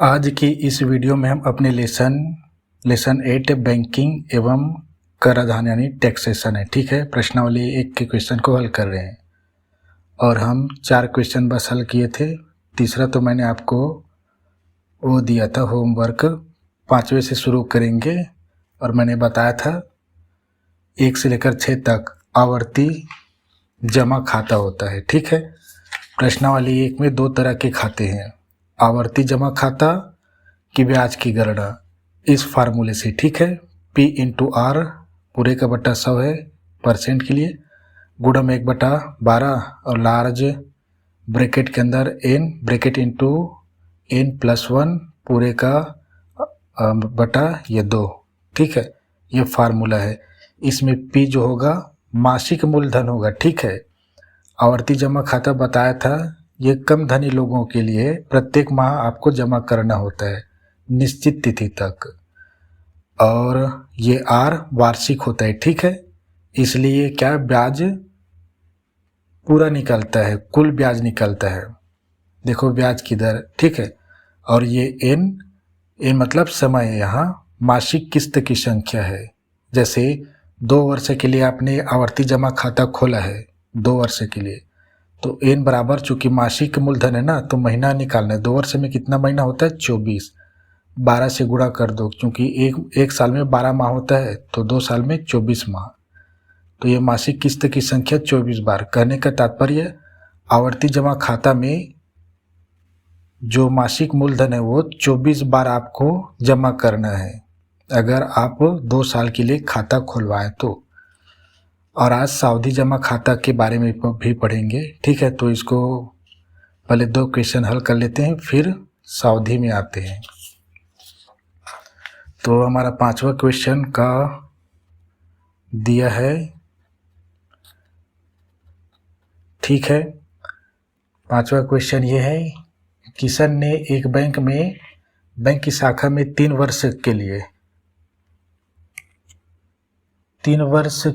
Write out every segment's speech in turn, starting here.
आज की इस वीडियो में हम अपने लेसन 8 बैंकिंग एवं कराधान यानी टैक्सेशन है, ठीक है। प्रश्नावली 1 के क्वेश्चन को हल कर रहे हैं और हम 4 क्वेश्चन बस हल किए थे। तीसरा तो मैंने आपको वो दिया था होमवर्क, 5वें से शुरू करेंगे और मैंने बताया था 1 से लेकर 6 तक आवर्ती जमा खाता होता है, ठीक है। प्रश्नावली 1 में 2 तरह के खाते हैं, आवर्ती जमा खाता की ब्याज की गणना इस फार्मूले से, ठीक है। P/R पूरे का बटा 100 है परसेंट के लिए, गुणा में 1/12 और लार्ज ब्रैकेट के अंदर n ब्रैकेट इंटू n+1 पूरे का बटा ये 2, ठीक है। ये फार्मूला है। इसमें P जो होगा मासिक मूलधन होगा, ठीक है। आवर्ती जमा खाता बताया था ये कम धनी लोगों के लिए प्रत्येक माह आपको जमा करना होता है निश्चित तिथि तक, और ये R वार्षिक होता है, ठीक है। इसलिए क्या ब्याज पूरा निकलता है, कुल ब्याज निकलता है, देखो ब्याज की दर, ठीक है। और ये n मतलब समय है, यहाँ मासिक किस्त की संख्या है। जैसे 2 वर्ष के लिए आपने आवर्ती जमा खाता खोला है 2 वर्ष के लिए, तो n बराबर चूंकि मासिक मूलधन है ना, तो महीना निकालना है। 2 वर्ष में कितना महीना होता है 24, 12 से गुणा कर दो, क्योंकि एक साल में 12 माह होता है, तो 2 साल में 24 माह, तो ये मासिक किस्त की संख्या 24 बार। कहने का तात्पर्य आवर्ती जमा खाता में जो मासिक मूलधन है वो 24 बार आपको जमा करना है अगर आप 2 साल के लिए खाता खुलवाएं तो। और आज सावधि जमा खाता के बारे में भी पढ़ेंगे, ठीक है। तो इसको पहले 2 क्वेश्चन हल कर लेते हैं, फिर सावधि में आते हैं। तो हमारा 5वां क्वेश्चन का दिया है, ठीक है। 5वां क्वेश्चन ये है, किशन ने एक बैंक की शाखा में 3 वर्ष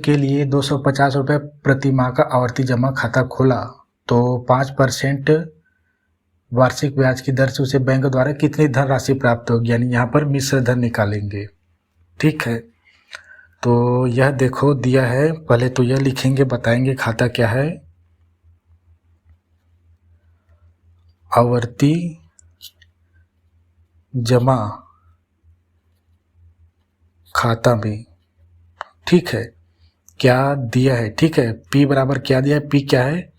के लिए 250 रुपये प्रति माह का आवर्ती जमा खाता खोला, तो 5% वार्षिक ब्याज की दर से उसे बैंक द्वारा कितनी धनराशि प्राप्त होगी, यानी यहाँ पर मिश्र धन निकालेंगे, ठीक है। तो यह देखो दिया है, पहले तो यह लिखेंगे, बताएंगे खाता क्या है। आवर्ती जमा खाता में, ठीक है, क्या दिया है, ठीक है। P बराबर क्या दिया है, P क्या है,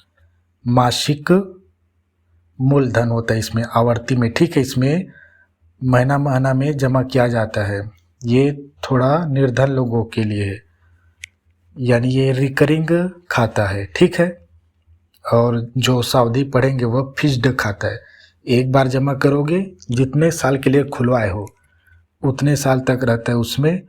मासिक मूलधन होता है इसमें आवर्ती में, ठीक है। इसमें महीना महीना में जमा किया जाता है, ये थोड़ा निर्धन लोगों के लिए है, यानी ये रिकरिंग खाता है, ठीक है। और जो सावधि पढ़ेंगे वह फिक्स्ड खाता है, एक बार जमा करोगे, जितने साल के लिए खुलवाए हो उतने साल तक रहता है उसमें,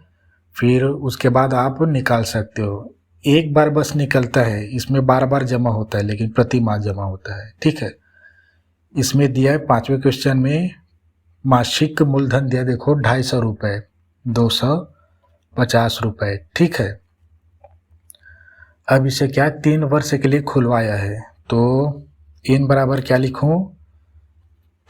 फिर उसके बाद आप निकाल सकते हो। एक बार बस निकलता है, इसमें बार बार जमा होता है लेकिन प्रति माह जमा होता है, ठीक है। इसमें दिया है 5वें क्वेश्चन में मासिक मूलधन दिया, देखो 250 रुपये, 250 रुपये, ठीक है। अब इसे क्या 3 वर्ष के लिए खुलवाया है, तो n बराबर क्या लिखूं,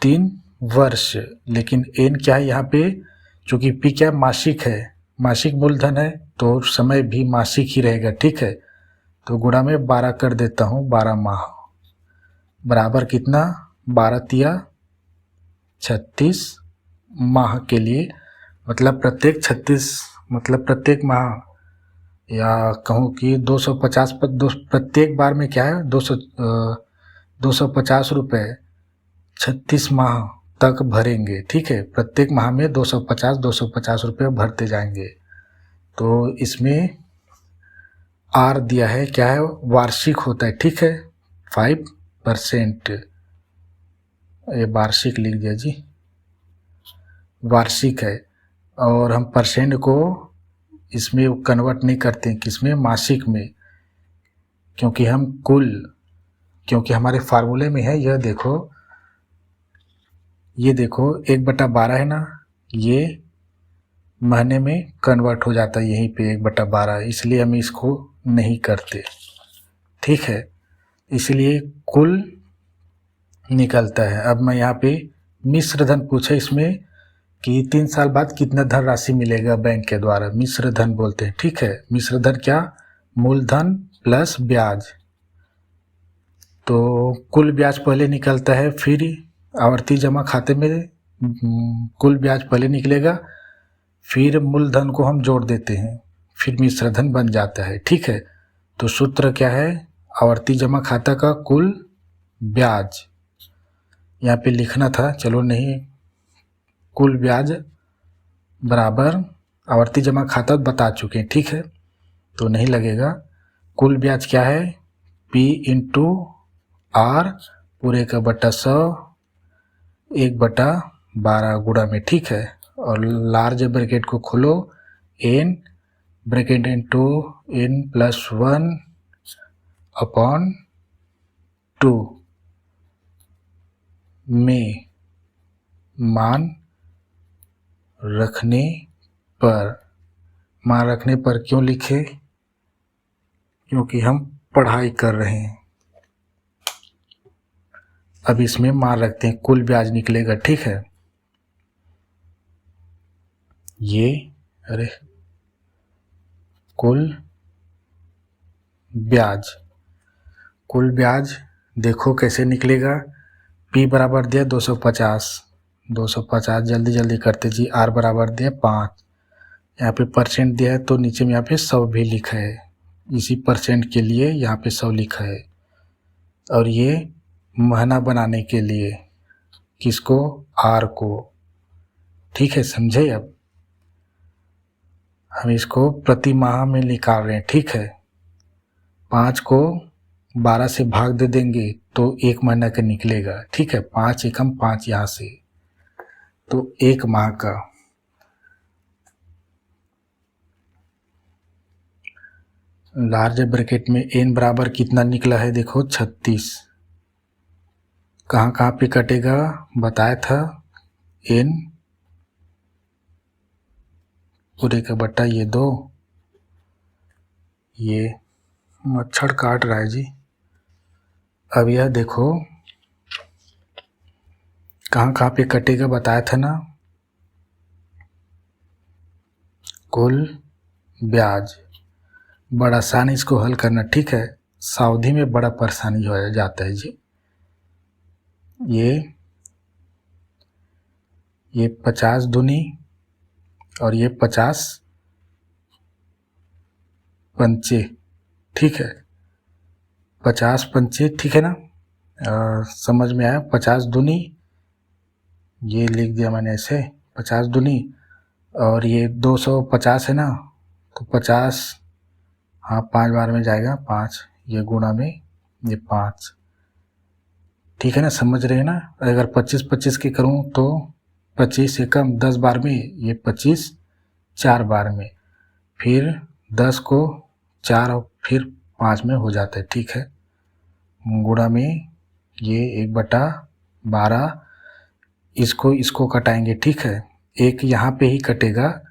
3 वर्ष, लेकिन n क्या है यहाँ पे, चूँकि P क्या मासिक है, मासिक मूलधन है, तो समय भी मासिक ही रहेगा, ठीक है। तो गुणा में 12 कर देता हूँ, 12 माह बराबर कितना, 12 तिया 36 माह के लिए, मतलब प्रत्येक माह, या कहूँ कि 250 प्रत्येक बार में क्या है 250 रुपये 36 माह तक भरेंगे, ठीक है। प्रत्येक माह में 250 रुपये भरते जाएंगे। तो इसमें R दिया है, क्या है, वार्षिक होता है, ठीक है, 5%, ये वार्षिक लिख दिया जी, वार्षिक है। और हम परसेंट को इसमें कन्वर्ट नहीं करते हैं, किसमें, मासिक में, क्योंकि हमारे फार्मूले में है, यह देखो, ये देखो 1/12 है ना, ये महीने में कन्वर्ट हो जाता है यहीं पे 1/12, इसलिए हम इसको नहीं करते, ठीक है। इसलिए कुल निकलता है। अब मैं यहाँ पे मिश्र धन पूछे इसमें कि 3 साल बाद कितना धन राशि मिलेगा बैंक के द्वारा, मिश्र धन बोलते हैं। ठीक है, मिश्र धन क्या, मूलधन प्लस ब्याज। तो कुल ब्याज पहले निकलता है, फिर आवर्ती जमा खाते में कुल ब्याज पहले निकलेगा, फिर मूलधन को हम जोड़ देते हैं, फिर मिश्र धन बन जाता है। ठीक है, तो सूत्र क्या है, आवर्ती जमा खाता का कुल ब्याज, यहाँ पे लिखना था, चलो नहीं, कुल ब्याज बराबर आवर्ती जमा खाता बता चुके हैं। ठीक है, तो नहीं लगेगा। कुल ब्याज क्या है, P इंटू R पूरे का बटा 100 1/12 गुणा में। ठीक है, और लार्ज ब्रैकेट को खोलो, n bracket into n+1 upon 2 में मान रखने पर क्यों लिखे, क्योंकि हम पढ़ाई कर रहे हैं। अब इसमें मान रखते हैं, कुल ब्याज निकलेगा। ठीक है, ये कुल ब्याज देखो कैसे निकलेगा। P बराबर दिया 250 जल्दी करते जी। R बराबर दिया 5, यहाँ पे परसेंट दिया है तो नीचे में यहाँ पे 100 भी लिखा है, इसी परसेंट के लिए यहाँ पे 100 लिखा है। और ये महीना बनाने के लिए किसको, R को। ठीक है, समझे। अब हम इसको प्रति माह में निकाल रहे हैं। ठीक है, 5 को 12 से भाग दे देंगे तो 1 महीना का निकलेगा। ठीक है, 5 एकम 5 यहाँ से, तो 1 माह का। लार्ज ब्रैकेट में n बराबर कितना निकला है, देखो 36। कहाँ पे कटेगा बताया था, n पूरे का बटा ये 2, ये मच्छर काट रहा है जी। अब यह देखो कहाँ पे कटेगा बताया था ना, कुल ब्याज। बड़ा आसान इसको हल करना। ठीक है, सावधि में बड़ा परेशानी हो जाता है जी। ये 50 दूनी और ये 50 पंचे। ठीक है, 50 पंचे, ठीक है ना, समझ में आया। 50 दूनी, ये लिख दिया मैंने ऐसे, 50 दूनी, और ये 250 है ना, तो 50, हाँ 5 बार में जाएगा 5, ये गुणा में ये 5। ठीक है ना, समझ रहे हैं ना। अगर 25 के करूँ तो 25 एकम 10 बार में, ये 25 4 बार में, फिर 10 को 4 और फिर 5 में हो जाता है। ठीक है, गुणा में ये 1/12, इसको कटाएंगे। ठीक है, एक यहाँ पे ही कटेगा,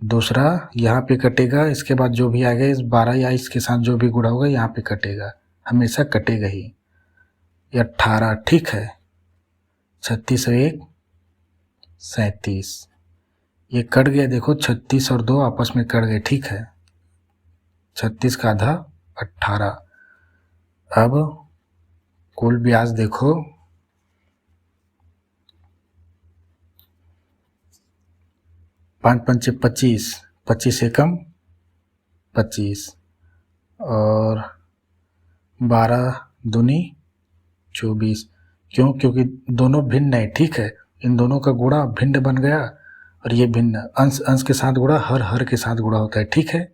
दूसरा यहाँ पे कटेगा, इसके बाद जो भी आएगा इस 12 या इसके साथ जो भी गुणा होगा यहाँ पे कटेगा, हमेशा कटेगा ही। ये 18, ठीक है, 36 और 1 37, ये कट गया। देखो 36 और 2 आपस में कट गए। ठीक है, 36 का आधा 18। अब कुल ब्याज देखो, 5 पंचे 25, 25 एकम 25, और 12 दूनी 24। क्यों, क्योंकि दोनों भिन्न है। ठीक है, इन दोनों का गुणा भिन्न बन गया, और ये भिन्न, अंश अंश के साथ गुणा, हर के साथ गुणा होता है। ठीक है,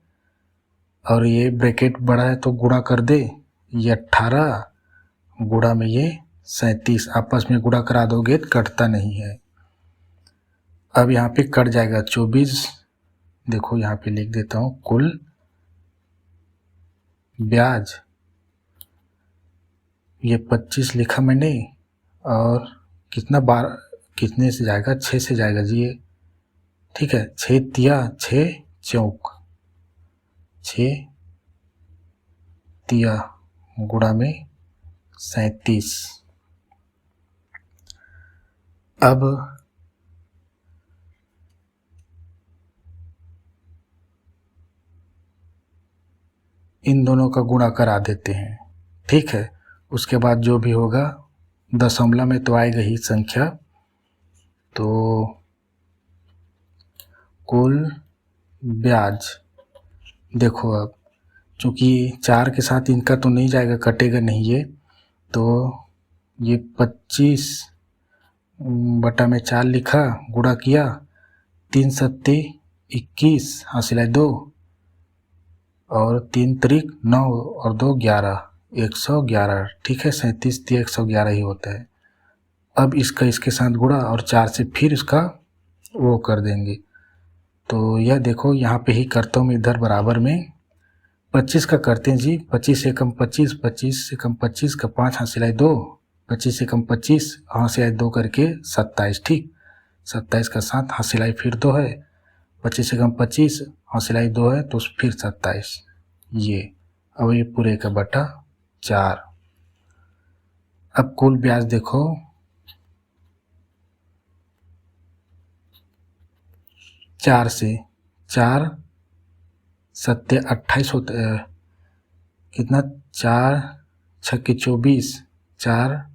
और ये ब्रैकेट बड़ा है तो गुणा कर दे, ये 18 गुणा में ये 37, आपस में गुणा करा दोगे तो कटता नहीं है। अब यहाँ पे कट जाएगा 24, देखो यहाँ पे लिख देता हूँ, कुल ब्याज, ये 25 लिखा मैंने, और कितना बार, कितने से जाएगा, 6 से जाएगा जी ये। ठीक है, 6 तिया 6 चौक, 6 तिया गुणा में 37। अब इन दोनों का गुणा करा देते हैं, ठीक है। उसके बाद जो भी होगा, दशमलव में तो आएगा ही संख्या, तो कुल ब्याज देखो, अब चूँकि 4 के साथ इनका तो नहीं जाएगा, कटेगा नहीं ये, तो ये 25/4 लिखा, गुणा किया, 3 सत्ते 21, हासिल है 2, और 3 त्रिक 9 और 2 11, 111, ठीक है। 37 दिया 111 ही होता है। अब इसका इसके साथ गुणा और 4 से फिर इसका वो कर देंगे, तो यह देखो यहाँ पे ही करता हूँ मैं, इधर बराबर में 25 का करते हैं जी। 25 से कम 25, 25 से कम 25 का 5 हासिल है 2, 25 से कम 25 हासिल है 2 करके 27, ठीक। 27 का 7 हासिल है फिर 2 है, 25 से कम 25 हासिल है 2 है, तो फिर 27, ये। अब ये पूरे का बटा 4। अब कुल ब्याज देखो, 4 से 4 सत्ते 28 होता है, कितना, 4 छक्के 24, 4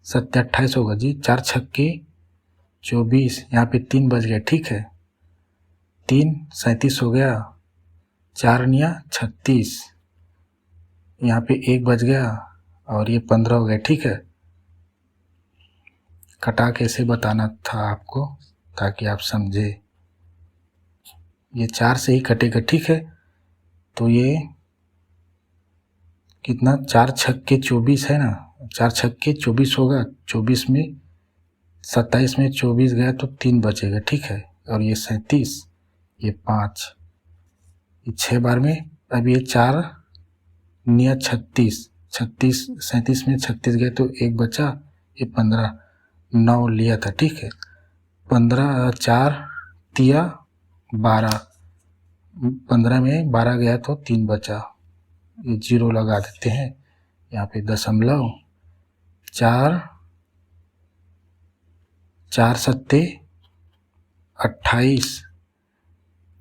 सत्ते 28 होगा जी, 4 छक्के 24, यहाँ पे 3 बच गया, ठीक है। 3 37 हो गया, 4 निया 36, यहाँ पे 1 बच गया, और ये 15 हो गया, ठीक है। कटा कैसे बताना था आपको, ताकि आप समझे। ये 4 से ही कटेगा, ठीक है। तो ये कितना, 4 छक्के 24 है ना, 4 छक्के 24 होगा, 24 में 27 में 24 गया तो 3 बचेगा, ठीक है। और ये 37, ये 5, ये 6 बार में। अब ये 4 निया 36, 36 37 में 36 गया तो 1 बचा, ये 15, 9 लिया था, ठीक है। 15 4 तिया 12, 15 में 12 गया तो 3 बचा, ये 0 लगा देते हैं यहाँ पे। दशमलव 4 4 सत्ते 28,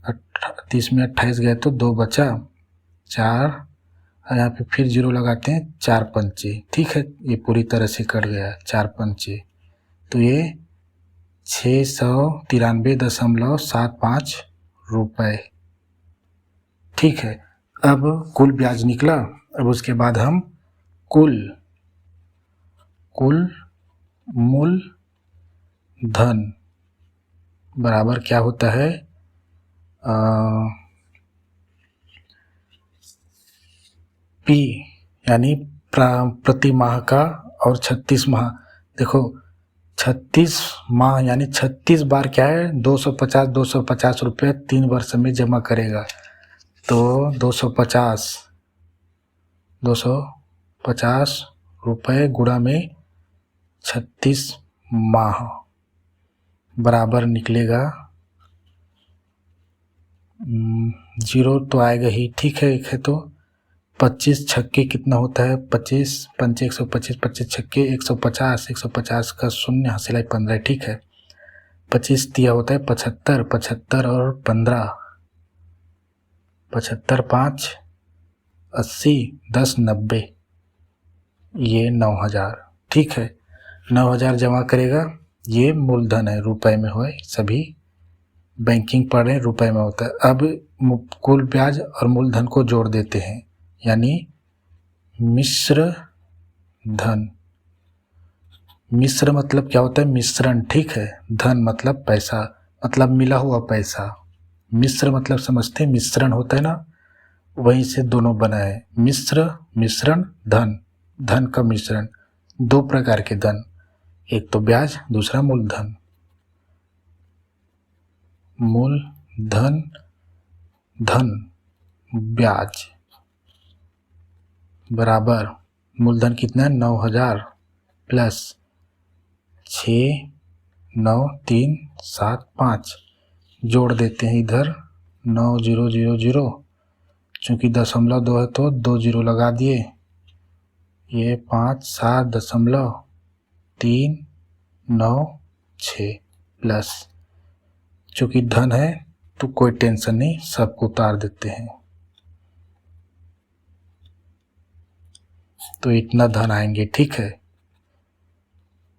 38 में 28 गया तो 2 बचा, 4, यहाँ पे फिर 0 लगाते हैं, 4 पंचे, ठीक है। ये पूरी तरह से कट गया, 4 पंचे, तो ये 693.75 रुपये, ठीक है। अब कुल ब्याज निकला। अब उसके बाद हम कुल मूलधन बराबर क्या होता है, पी यानी प्रति माह का, और 36 माह। देखो 36 माह यानी 36 बार क्या है, 250 रुपये 3 वर्ष में जमा करेगा, तो 250 रुपये गुणा में 36 माह बराबर निकलेगा 0 तो आएगा ही, ठीक है। एक है तो 25 छक्के कितना होता है, 25 पंचे 125, 25 छक्के 150, 150 का 0 हासिल है 15, ठीक है। 25 दिया होता है 75, 75 और 15, 75 5 80, 10 90, ये 9000, ठीक है। 9000 जमा करेगा, ये मूलधन है, रुपए में हो, सभी बैंकिंग पढ़ रहे हैं, रुपए में होता है। अब कुल ब्याज और मूलधन को जोड़ देते हैं, यानी मिश्र धन। मिश्र मतलब क्या होता है, मिश्रण, ठीक है। धन मतलब पैसा, मतलब मिला हुआ पैसा। मिश्र मतलब समझते हैं, मिश्रण होता है ना, वहीं से दोनों बना है, मिश्र मिश्रण धन, धन का मिश्रण। 2 प्रकार के धन, एक तो ब्याज, दूसरा मूलधन। मूलधन धन ब्याज बराबर, मूलधन कितना है 9000 प्लस 69375, जोड़ देते हैं इधर 9000, चूँकि 0.2 है तो 2 0 लगा दिए, ये 57.394, 6 प्लस, चूँकि धन है तो कोई टेंशन नहीं, सबको उतार देते हैं, तो इतना धन आएंगे। ठीक है,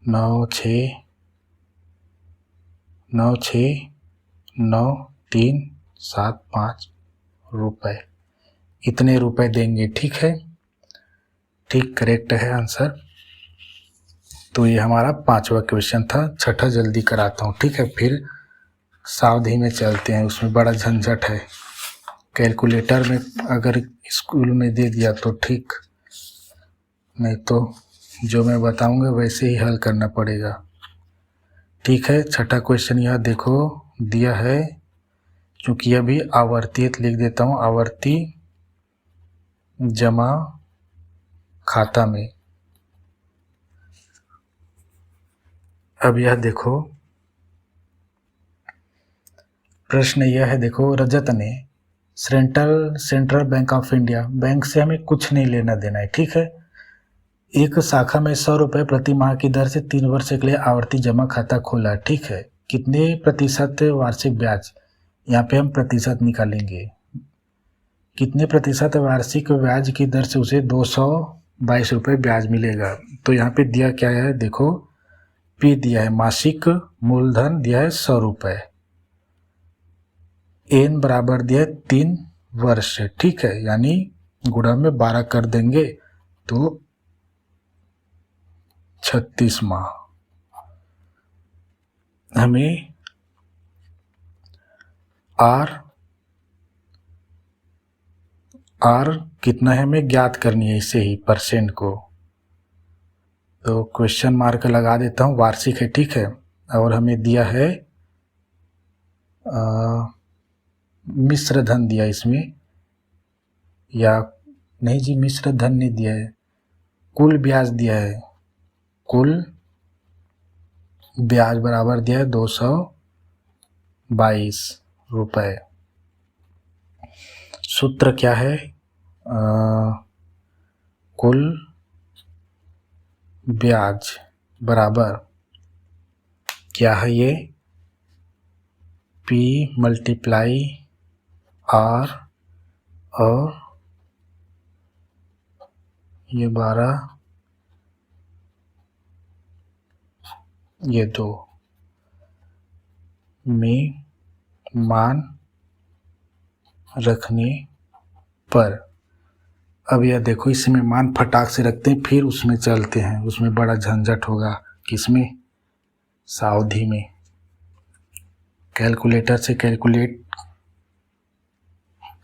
9 6 9 6 9 3 7 5 रुपए, इतने रुपए देंगे। ठीक है, ठीक करेक्ट है आंसर। तो ये हमारा 5वां क्वेश्चन था। छठा जल्दी कराता हूँ। ठीक है, फिर सावधि में चलते हैं, उसमें बड़ा झंझट है। कैलकुलेटर में अगर स्कूल में दे दिया तो ठीक, नहीं तो जो मैं बताऊंगा वैसे ही हल करना पड़ेगा। ठीक है, छठा क्वेश्चन यह देखो दिया है, क्योंकि अभी आवर्ती लिख देता हूँ, आवर्ती जमा खाता में। अब यह देखो प्रश्न यह है, देखो रजत ने central bank of India, bank से हमें कुछ नहीं लेना देना है। ठीक है, एक शाखा में 100 रुपये प्रति माह की दर से 3 वर्ष के लिए आवर्ती जमा खाता खोला। ठीक है, कितने प्रतिशत वार्षिक ब्याज, यहाँ पे हम प्रतिशत निकालेंगे, कितने प्रतिशत वार्षिक ब्याज की दर से उसे 222 रुपये ब्याज मिलेगा। तो यहाँ पे दिया क्या है, देखो पी दिया है, मासिक मूलधन दिया है 100 रुपये, एन बराबर दिया है 3 वर्ष। ठीक है, यानी गुणा में 12 कर देंगे तो 36 माह। हमें आर कितना है हमें ज्ञात करनी है, इसे ही परसेंट को, तो क्वेश्चन मार्क लगा देता हूँ, वार्षिक है। ठीक है, और हमें दिया है मिश्र धन दिया इसमें, या नहीं जी मिश्र धन नहीं दिया है, कुल ब्याज दिया है, कुल ब्याज बराबर दिया है 222 रुपये। सूत्र क्या है, कुल ब्याज बराबर क्या है, ये P मल्टीप्लाई R और ये 12 ये 2 में मान रखने पर। अब यह देखो इसमें मान फटाक से रखते हैं, फिर उसमें चलते हैं, उसमें बड़ा झंझट होगा। किसमें, सावधि में, कैलकुलेटर से कैलकुलेट,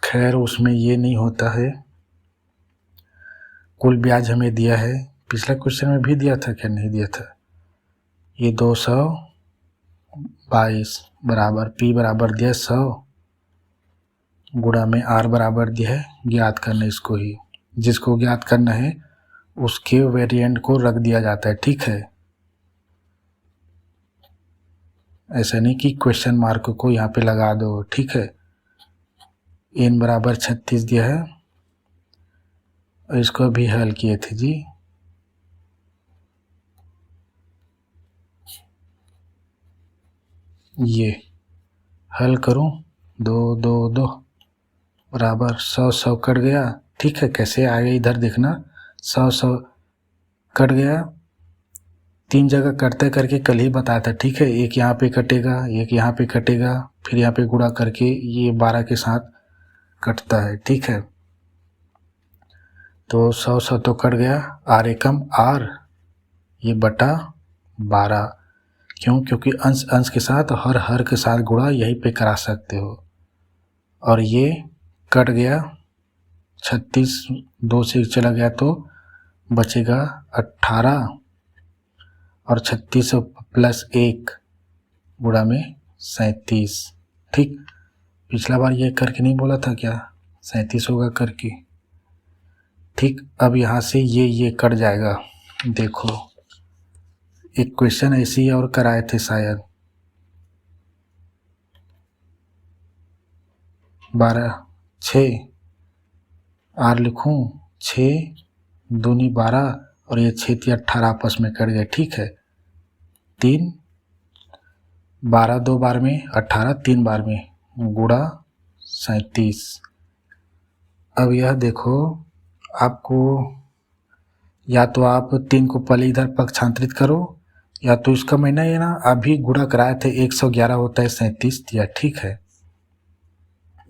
खैर उसमें ये नहीं होता है। कुल ब्याज हमें दिया है, पिछला क्वेश्चन में भी दिया था क्या, नहीं दिया था, ये 222 बराबर P बराबर दिया 100 गुणा में R बराबर दिया है, ज्ञात करना इसको ही, जिसको ज्ञात करना है उसके वेरिएंट को रख दिया जाता है। ठीक है, ऐसा नहीं कि क्वेश्चन मार्क को यहाँ पे लगा दो। ठीक है, n बराबर 36 दिया है, और इसको भी हल किए थे जी, ये हल करूं 2 2 2 बराबर 100 कट गया। ठीक है, कैसे आगे इधर देखना, 100 कट गया, 3 जगह कटते करके कल ही बताया था। ठीक है, एक यहाँ पे कटेगा, एक यहाँ पे कटेगा, फिर यहाँ पे गुणा करके ये 12 के साथ कटता है। ठीक है, तो 100 तो कट गया, R एकम R, ये बटा 12, क्यों, क्योंकि अंश अंश के साथ और हर के साथ गुणा यहीं पे करा सकते हो। और ये कट गया, 36 2 से चला गया तो बचेगा 18, और 36 प्लस 1 गुणा में 37। ठीक, पिछला बार ये करके नहीं बोला था क्या, 37 होगा करके। ठीक, अब यहाँ से ये कट जाएगा। देखो एक क्वेश्चन ऐसे ही और कराए थे शायद, 12 6 R लिखूं, 6 दूनी 12 और ये 6 18 आपस में कट गए। ठीक है, 3 12 2 बार में 18, 3 बार में गुणा 37। अब यह देखो, आपको या तो आप 3 को पहले इधर पक्षांतरित करो, या तो इसका मैंने ये ना अभी गुणा कराए थे 111 होता है 37 दिया, ठीक है।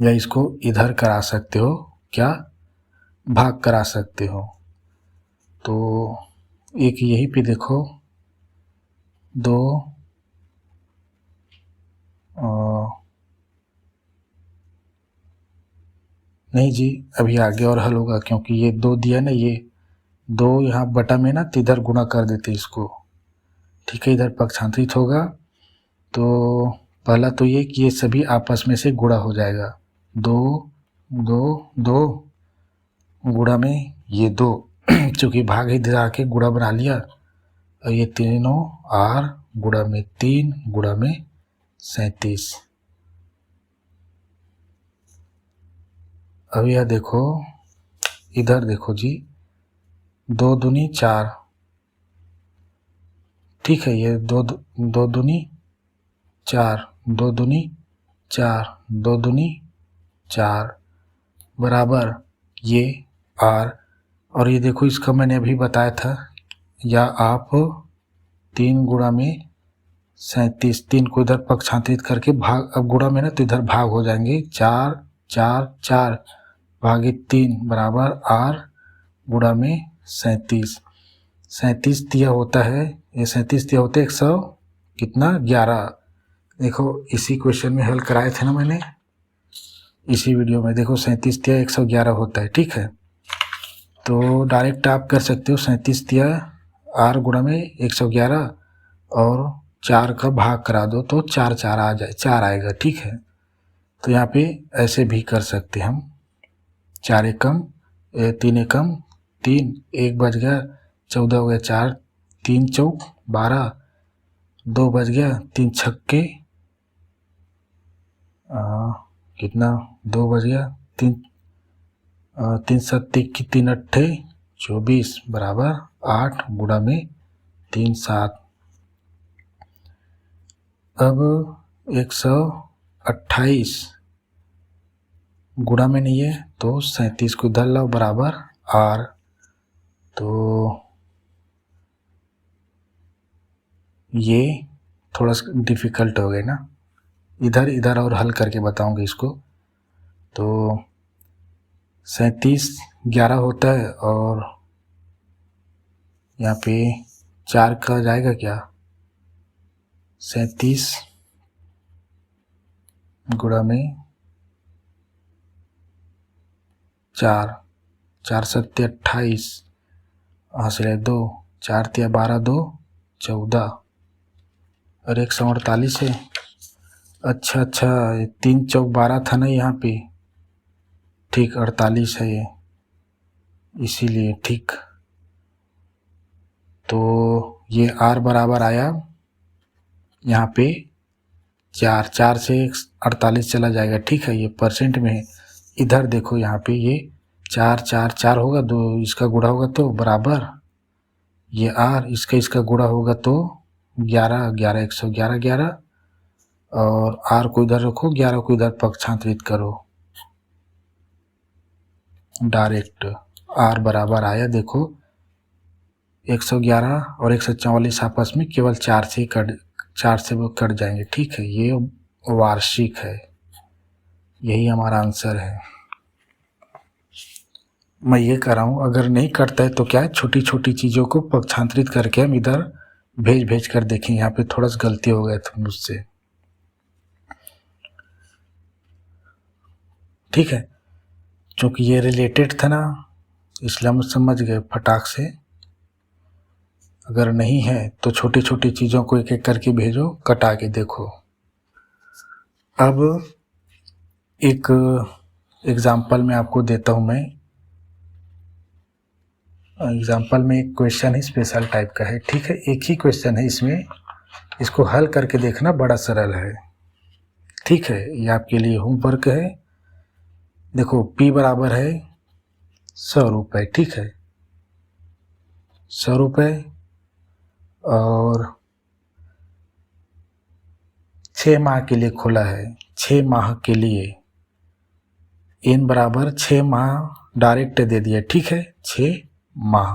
या इसको इधर करा सकते हो, क्या भाग करा सकते हो। तो एक यही पे देखो 2 नहीं जी, अभी आगे और हल होगा, क्योंकि ये 2 दिया ना, ये 2 यहाँ बटा में ना, तो इधर गुणा कर देते इसको, ठीक है। इधर पक्षांतरित होगा तो पहला तो ये कि ये सभी आपस में से गुणा हो जाएगा, 2 2 2 गुणा में ये 2 चूँकि भाग इधर आके गुणा बना लिया, और ये तीनों आर गुणा में 3 गुणा में 37। अब यह देखो, इधर देखो जी, 2 दूनी 4, ठीक है। ये 2 दूनी 4, 2 दूनी 4, 2 दूनी 4 बराबर ये आर। और ये देखो, इसका मैंने अभी बताया था, या आप 3 गुणा में 37, 3 को इधर पक्षांतरित करके भाग, अब गुणा में ना तो इधर भाग हो जाएंगे, 4 4 4 भागे 3 बराबर आर गुणा में 37। 37 दिया होता है, ये 37 दिया होता है 100 कितना 11। देखो इसी क्वेश्चन में हल कराए थे ना मैंने, इसी वीडियो में देखो 37 दिया 111 होता है, ठीक है। तो डायरेक्ट आप कर सकते हो 37 दिया आर गुणा में 111 और 4 का भाग करा दो तो 4 4 आ जाए, 4 आएगा, ठीक है। तो यहाँ पे ऐसे भी कर सकते हम, 4 एकम 3 एकम 3, 1 बच गया 14 हो गया, 4 3 चौक 12, 2 बच गया, 3 छक्के कितना 2 बच गया, 3 सत्ती की 3 अट्ठे 24 बराबर 8 गुणा में 3 7। अब 128 गुणा में नहीं है तो 37 को इधर लाओ बराबर आर। तो ये थोड़ा सा डिफ़िकल्ट हो गया ना, इधर इधर और हल करके बताऊंगा इसको। तो 37 11 होता है और यहाँ पे 4 का जाएगा क्या, 37 गुणा में 4, 4 सत्ते 28, हासिल 2, 4 तिया 12 2 14 और 148 है। अच्छा 3 चौक 12 था ना यहाँ पे, ठीक 48 है ये, इसीलिए ठीक। तो ये आर बराबर आया यहाँ पे 4, 4 से 48 चला जाएगा, ठीक है। ये परसेंट में है, इधर देखो यहाँ पे ये 4 4 4 होगा, 2 इसका गुणा होगा तो बराबर ये आर, इसका गुणा होगा तो 11 11 111 11, और आर को इधर रखो, 11 को इधर पक्षांतरित करो, डायरेक्ट आर बराबर आया देखो 111 और 144 आपस में केवल 4 से वो कट जाएंगे, ठीक है। ये वार्षिक है, यही हमारा आंसर है। मैं ये कर रहा हूँ, अगर नहीं करता है तो क्या है, छोटी छोटी चीज़ों को पक्षांतरित करके हम इधर भेज कर देखें। यहाँ पे थोड़ा सा गलती हो गया था मुझसे, ठीक है। क्योंकि ये रिलेटेड था ना, इसलिए हम समझ गए फटाक से। अगर नहीं है तो छोटी छोटी चीज़ों को एक एक करके भेजो, कटा के देखो। अब एक एग्जाम्पल में आपको देता हूँ मैं, एग्जाम्पल में एक क्वेश्चन है स्पेशल टाइप का है, ठीक है। एक ही क्वेश्चन है इसमें, इसको हल करके देखना, बड़ा सरल है, ठीक है। ये आपके लिए होमवर्क है। देखो P बराबर है 100 रुपये, ठीक है, 100 रुपये, और 6 माह के लिए खोला है, 6 माह के लिए, n बराबर 6 माह डायरेक्ट दे दिया, ठीक है, 6 माह,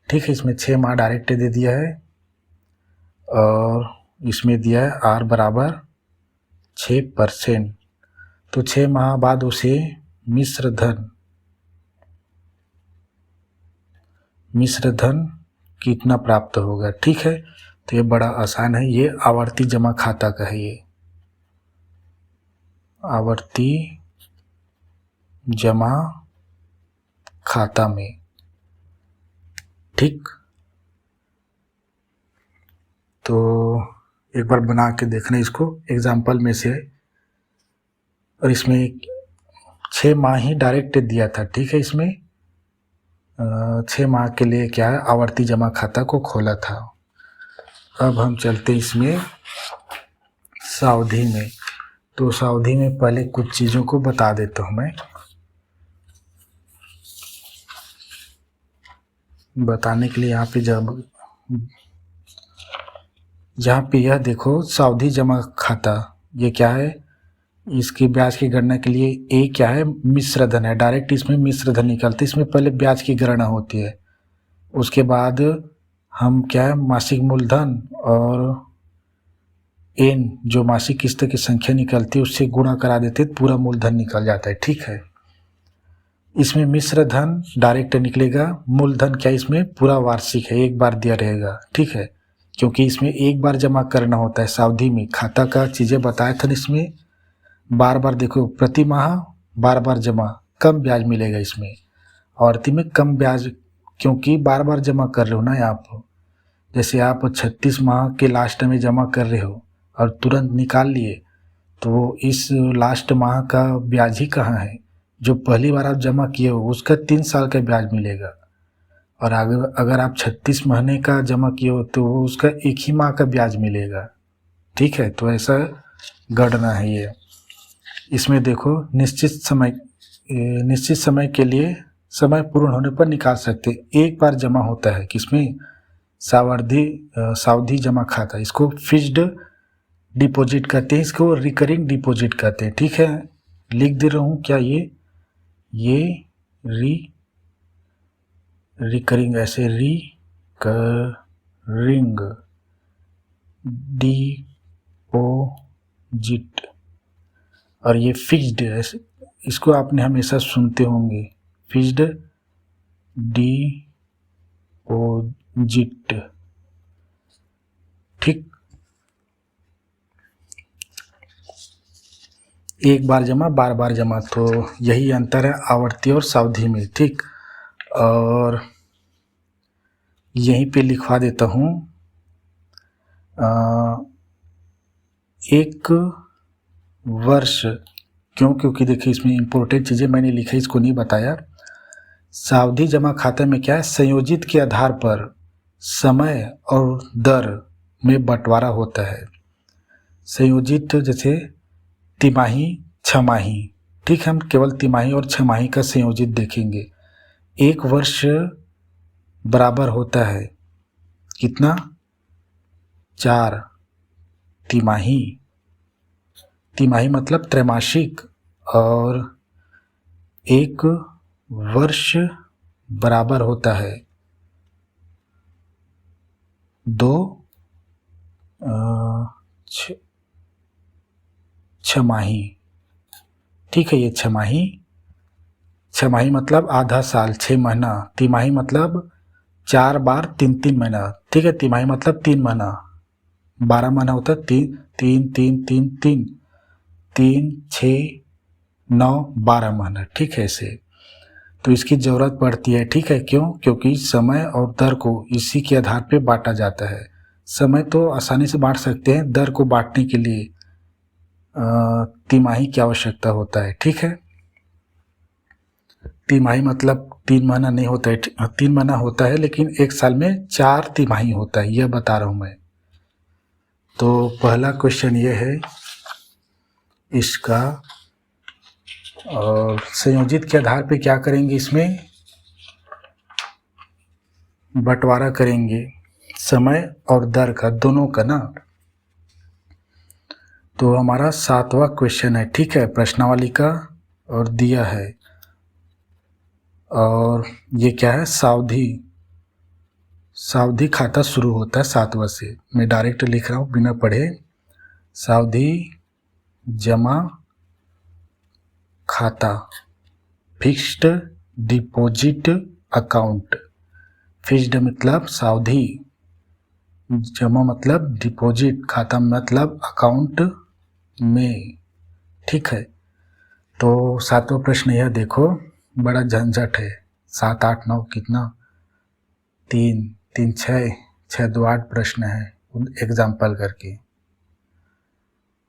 ठीक है, इसमें 6 माह डायरेक्ट दे दिया है और इसमें दिया है r बराबर 6%। तो 6 माह बाद उसे मिश्र धन कितना प्राप्त होगा, ठीक है। तो ये बड़ा आसान है, ये आवर्ती जमा खाता का है, ये आवर्ती जमा खाता में, ठीक। तो एक बार बना के देखना इसको एग्जाम्पल में से, और इसमें 6 माह ही डायरेक्ट दिया था, ठीक है। इसमें 6 माह के लिए क्या है, आवर्ती जमा खाता को खोला था। अब हम चलते इसमें सावधि में। तो सावधि में पहले कुछ चीज़ों को बता देता हूँ मैं। बताने के लिए यहाँ पे यह देखो सावधि जमा खाता, ये क्या है, इसकी ब्याज की गणना के लिए ए क्या है, मिश्र धन है, डायरेक्ट इसमें मिश्र धन निकलते, इसमें पहले ब्याज की गणना होती है, उसके बाद हम क्या है मासिक मूलधन और एन जो मासिक किस्त की संख्या निकलती है उससे गुणा करा देते, पूरा मूलधन निकल जाता है, ठीक है। इसमें मिश्र धन डायरेक्ट निकलेगा, मूलधन क्या इसमें पूरा वार्षिक है, एक बार दिया रहेगा, ठीक है, क्योंकि इसमें एक बार जमा करना होता है। सावधि में खाता का चीज़ें बताया था, इसमें बार बार देखो, प्रति माह बार बार जमा, कम ब्याज मिलेगा इसमें। आवर्ती में कम ब्याज, क्योंकि बार बार जमा कर रहे हो ना आप, जैसे आप 36 माह के लास्ट में जमा कर रहे हो और तुरंत निकाल लिए, तो इस लास्ट माह का ब्याज ही कहाँ है, जो पहली बार आप जमा किए हो उसका 3 साल का ब्याज मिलेगा, और अगर आप 36 महीने का जमा किए हो तो उसका एक ही माह का ब्याज मिलेगा, ठीक है। तो ऐसा गणना है ये। इसमें देखो निश्चित समय के लिए समय पूर्ण होने पर निकाल सकते, एक बार जमा होता है किसमें, सावधि जमा खाता, इसको फिक्स्ड डिपॉजिट कहते हैं, इसको रिकरिंग डिपॉजिट कहते हैं, ठीक है। लिख दे रहा हूँ क्या, ये रिकरिंग, ऐसे रिकरिंग डिपॉजिट, और ये फिक्स्ड है, इसको आपने हमेशा सुनते होंगे, फिक्स्ड डिपॉजिट, ठीक। एक बार जमा बार बार जमा, तो यही अंतर है आवर्ती और सावधि में, ठीक। और यहीं पे लिखवा देता हूँ, एक वर्ष, क्योंकि देखिए इसमें इम्पोर्टेंट चीज़ें मैंने लिखी, इसको नहीं बताया। सावधि जमा खाते में क्या है, संयोजित के आधार पर समय और दर में बंटवारा होता है। संयोजित जैसे तिमाही छमाही, ठीक, हम केवल तिमाही और छमाही का संयोजित देखेंगे। एक वर्ष बराबर होता है कितना, 4 तिमाही, तिमाही मतलब त्रैमासिक, और एक वर्ष बराबर होता है 2 छमाही, ठीक है। ये छमाही मतलब आधा साल, 6 महीना। तिमाही मतलब 4 बार 3 महीना, ठीक है। तिमाही मतलब 3 महीना, 12 महीना होता है, 3 3 3 3 3 3 6 9 12 महीना, ठीक है। ऐसे तो इसकी ज़रूरत पड़ती है, ठीक है। क्यों, क्योंकि समय और दर को इसी के आधार पे बांटा जाता है। समय तो आसानी से बांट सकते हैं, दर को बांटने के लिए तिमाही की आवश्यकता होता है, ठीक है। तिमाही मतलब 3 महीना नहीं होता है, 3 महीना होता है, लेकिन एक साल में 4 तिमाही होता है, यह बता रहा हूँ मैं। तो पहला क्वेश्चन ये है इसका, और संयोजित के आधार पे क्या करेंगे, इसमें बंटवारा करेंगे समय और दर का, दोनों का ना। तो हमारा 7वां क्वेश्चन है, ठीक है, प्रश्नावली का, और दिया है, और ये क्या है, सावधि खाता शुरू होता है 7वां से। मैं डायरेक्ट लिख रहा हूँ बिना पढ़े। सावधि जमा खाता, फिक्स्ड डिपॉजिट अकाउंट। फिक्स्ड मतलब सावधि, जमा मतलब डिपॉजिट, खाता मतलब अकाउंट में, ठीक है। तो 7वां प्रश्न यह देखो, बड़ा झंझट है। 7 8 9 कितना, 3 3 6 6 2 8 प्रश्न है एग्जाम्पल करके।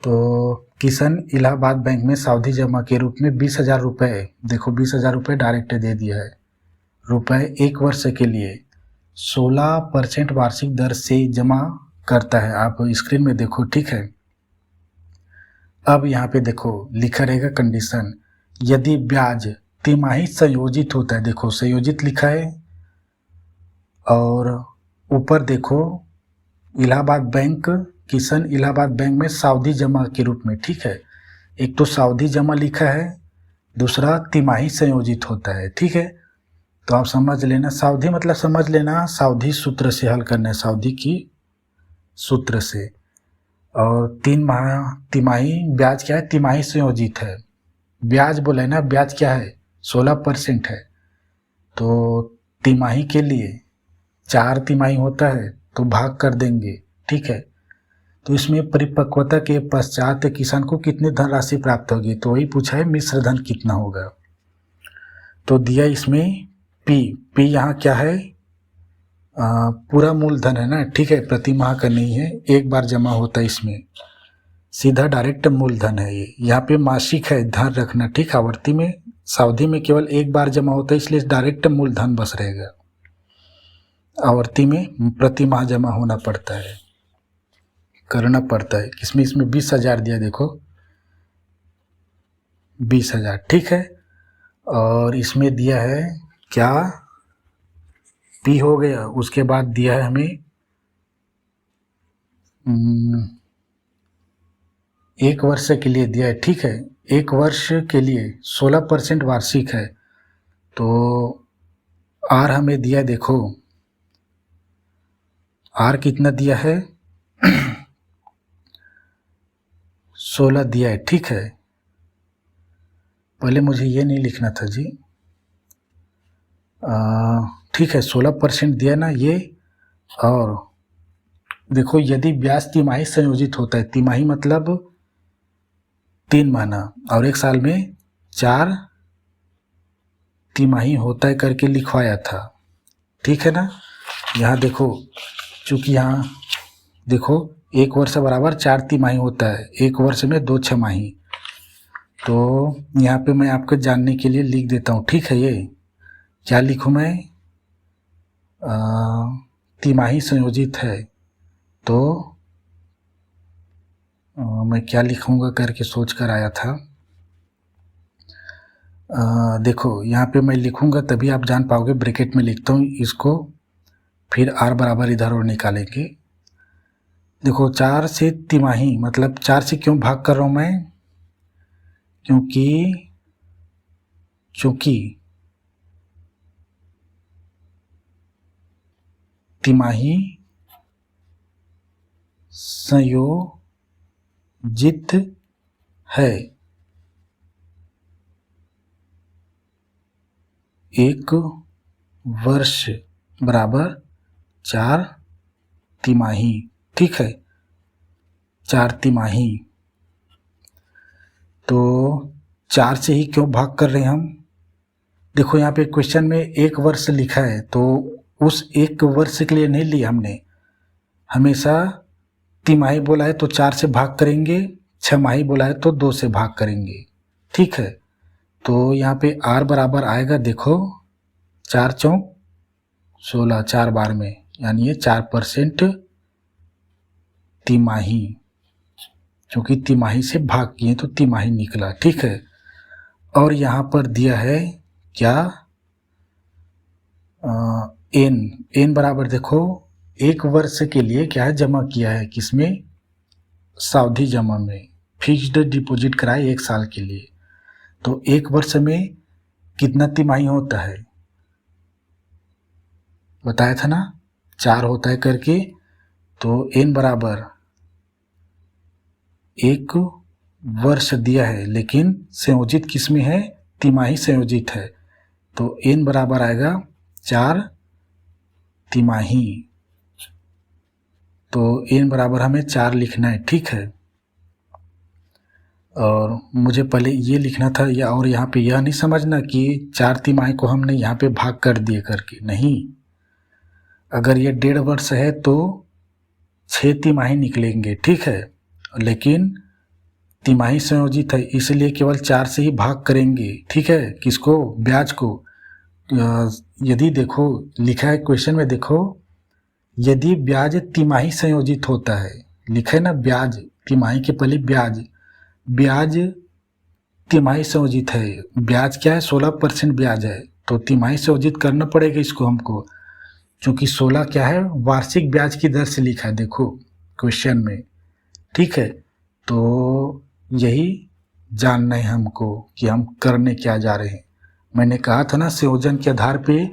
तो किशन इलाहाबाद बैंक में सावधि जमा के रूप में 20,000 रुपये, देखो 20,000 रुपये डायरेक्ट दे दिया है, रुपये 1 वर्ष के लिए 16% वार्षिक दर से जमा करता है। आप स्क्रीन में देखो, ठीक है। अब यहाँ पे देखो लिखा रहेगा कंडीशन, यदि ब्याज तिमाही संयोजित होता है, देखो संयोजित लिखा है, और ऊपर देखो इलाहाबाद बैंक, किशन इलाहाबाद बैंक में सावधि जमा के रूप में, ठीक है। एक तो सावधि जमा लिखा है, दूसरा तिमाही संयोजित होता है, ठीक है। तो आप समझ लेना, सावधि मतलब समझ लेना, सावधि सूत्र से हल करना है, सावधि की सूत्र से। और 3 माह तिमाही, ब्याज क्या है, तिमाही संयोजित है। ब्याज बोले ना, ब्याज क्या है, 16% है। तो तिमाही के लिए 4 तिमाही होता है तो भाग कर देंगे, ठीक है। तो इसमें परिपक्वता के पश्चात किसान को कितनी धनराशि प्राप्त होगी, तो वही पूछा है मिश्र धन कितना होगा। तो दिया इसमें पी यहाँ क्या है, पूरा मूलधन है ना, ठीक है, प्रति माह का नहीं है, एक बार जमा होता है, इसमें सीधा डायरेक्ट मूलधन है ये। यहाँ पे मासिक है, ध्यान रखना, ठीक। आवर्ती में, सावधि में केवल एक बार जमा होता है, इसलिए डायरेक्ट मूलधन बस रहेगा। आवर्ती में प्रति माह जमा होना पड़ता है, करना पड़ता है। इसमें 20,000 दिया, देखो 20,000, ठीक है। और इसमें दिया है क्या, पी हो गया। उसके बाद दिया है हमें 1 वर्ष के लिए दिया है, ठीक है। 1 वर्ष के लिए 16% वार्षिक है। तो आर हमें दिया, देखो आर कितना दिया है, 16 दिया है, ठीक है। पहले मुझे ये नहीं लिखना था जी, ठीक है, 16% दिया ना ये। और देखो यदि ब्याज तिमाही संयोजित होता है, तिमाही मतलब 3 महीना, और 1 साल में 4 तिमाही होता है करके लिखवाया था, ठीक है ना। यहाँ देखो, चूँकि यहाँ देखो 1 वर्ष बराबर 4 तिमाही होता है, 1 वर्ष में 2 छमाही। तो यहाँ पे मैं आपको जानने के लिए लिख देता हूँ, ठीक है। ये क्या लिखूँ मैं, तिमाही संयोजित है, तो मैं क्या लिखूँगा करके सोच कर आया था। देखो यहाँ पे मैं लिखूँगा तभी आप जान पाओगे, ब्रैकेट में लिखता हूँ इसको, फिर आर बराबर इधर और निकालेंगे। देखो 4 से तिमाही मतलब 4 से क्यों भाग कर रहा हूँ मैं, क्योंकि तिमाही संयोजित है, 1 वर्ष बराबर 4 तिमाही, ठीक है, 4 तिमाही। तो 4 से ही क्यों भाग कर रहे हैं हम, देखो यहाँ पे क्वेश्चन में 1 वर्ष लिखा है, तो उस 1 वर्ष के लिए नहीं लिया हमने, हमेशा तिमाही बोला है तो 4 से भाग करेंगे, छमाही बोला है तो 2 से भाग करेंगे, ठीक है। तो यहाँ पे आर बराबर आएगा, देखो 4 चौक 16, 4 बार में, यानी ये 4% तिमाही, क्योंकि तिमाही से भाग किए तो तिमाही निकला, ठीक है। और यहाँ पर दिया है क्या, एन बराबर देखो 1 वर्ष के लिए क्या है, जमा किया है, किसमें, सावधि जमा में, फिक्स्ड डिपॉजिट कराए 1 साल के लिए, तो 1 वर्ष में कितना तिमाही होता है बताया था ना, 4 होता है करके। तो n बराबर 1 वर्ष दिया है, लेकिन संयोजित किस में है, तिमाही संयोजित है, तो n बराबर आएगा 4 तिमाही। तो n बराबर हमें 4 लिखना है, ठीक है। और मुझे पहले ये लिखना था या, और यहाँ पे यह नहीं समझना कि 4 तिमाही को हमने यहाँ पे भाग कर दिए करके, नहीं। अगर ये 1.5 वर्ष है तो 6 तिमाही निकलेंगे, ठीक है। लेकिन तिमाही संयोजित है इसलिए केवल 4 से ही भाग करेंगे, ठीक है। किसको, ब्याज को। यदि देखो लिखा है क्वेश्चन में, देखो यदि ब्याज तिमाही संयोजित होता है, लिखा है ना ब्याज, तिमाही के पहले ब्याज, ब्याज तिमाही संयोजित है, ब्याज क्या है 16% ब्याज है, तो तिमाही संयोजित करना पड़ेगा इसको हमको, क्योंकि 16 क्या है वार्षिक ब्याज की दर से लिखा है, देखो क्वेश्चन में, ठीक है। तो यही जानना है हमको कि हम करने क्या जा रहे हैं। मैंने कहा था ना संयोजन के आधार पे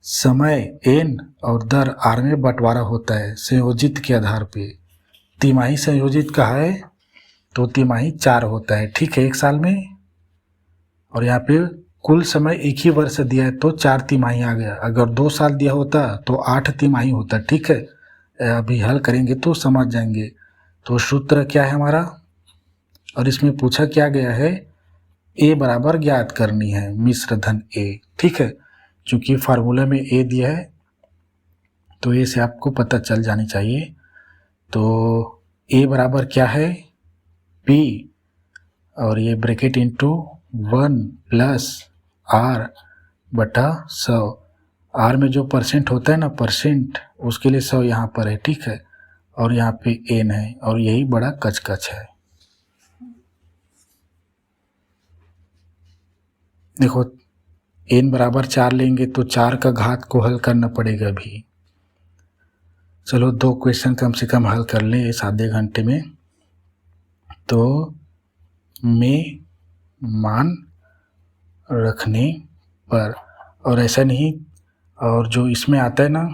समय n और दर r में बंटवारा होता है संयोजित के आधार पे। तिमाही संयोजित का है तो तिमाही 4 होता है, ठीक है, 1 साल में। और यहाँ पे कुल समय 1 ही वर्ष दिया है तो 4 तिमाही आ गया। अगर 2 साल दिया होता तो 8 तिमाही होता, ठीक है। अभी हल करेंगे तो समझ जाएंगे। तो सूत्र क्या है हमारा, और इसमें पूछा क्या गया है, ए बराबर ज्ञात करनी है मिश्र धन ए, ठीक है। क्योंकि फार्मूला में ए दिया है तो ए से आपको पता चल जानी चाहिए। तो ए बराबर क्या है, पी, और ये ब्रैकेट इंटू 1 प्लस आर बटा 100। आर में जो परसेंट होता है ना, परसेंट, उसके लिए 100 यहाँ पर है, ठीक है। और यहाँ पे एन है, और यही बड़ा कचकच है। देखो n बराबर 4 लेंगे तो 4 का घात को हल करना पड़ेगा अभी। चलो 2 क्वेश्चन कम से कम हल कर लें इस आधे घंटे में। तो में मान रखने पर, और ऐसा नहीं, और जो इसमें आता है ना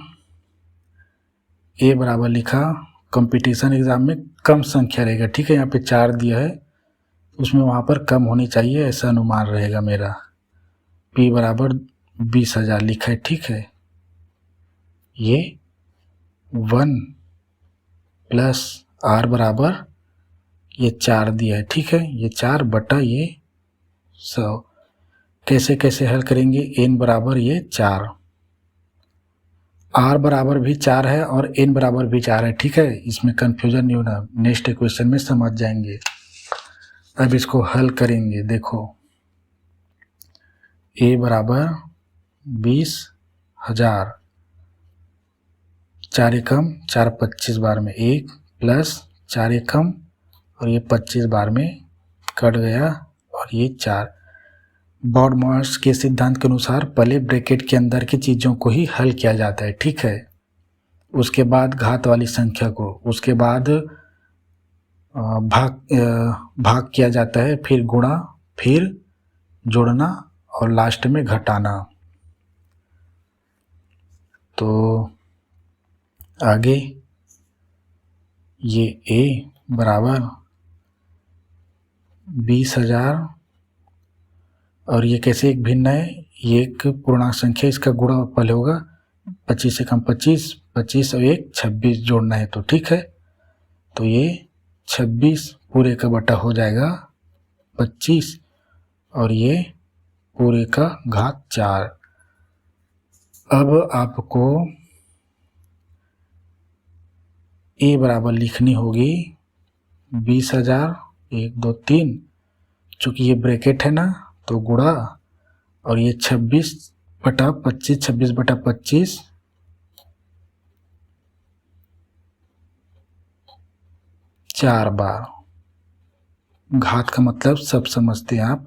ए बराबर लिखा, कंपटीशन एग्ज़ाम में कम संख्या रहेगा, ठीक है। यहाँ पे 4 दिया है, उसमें वहाँ पर कम होनी चाहिए ऐसा अनुमान रहेगा मेरा। पी बराबर 20,000 लिखा है, ठीक है। ये 1 प्लस आर बराबर ये 4 दिया है, ठीक है। ये 4 बटा ये 100। कैसे कैसे हल करेंगे, n बराबर ये 4, r बराबर भी 4 है और n बराबर भी 4 है, ठीक है। इसमें कन्फ्यूजन नहीं होना, नेक्स्ट क्वेश्चन में समझ जाएंगे। अब इसको हल करेंगे, देखो a बराबर 20,000, 4 एकम 4 25 बार में 1 प्लस 4 एकम और ये 25 बार में कट गया, और ये 4। बॉडमास के सिद्धांत के अनुसार पहले ब्रैकेट के अंदर की चीज़ों को ही हल किया जाता है, ठीक है। उसके बाद घात वाली संख्या को, उसके बाद भाग किया जाता है, फिर गुणा, फिर जोड़ना और लास्ट में घटाना। तो आगे ये a बराबर 20,000, और ये कैसे एक भिन्न है, ये एक पूर्णांक संख्या, इसका गुणा पहले होगा, 25 से कम 25, 25 और 1 26 जोड़ना है तो ठीक है। तो ये 26 पूरे का बटा हो जाएगा 25, और ये पूरे का घात 4। अब आपको ए बराबर लिखनी होगी 20,000, 1 2 3, चूँकि ये ब्रैकेट है ना तो गुणा, और ये 26 बटा 25, 26 बटा 25 4 बार, घात का मतलब सब समझते हैं आप,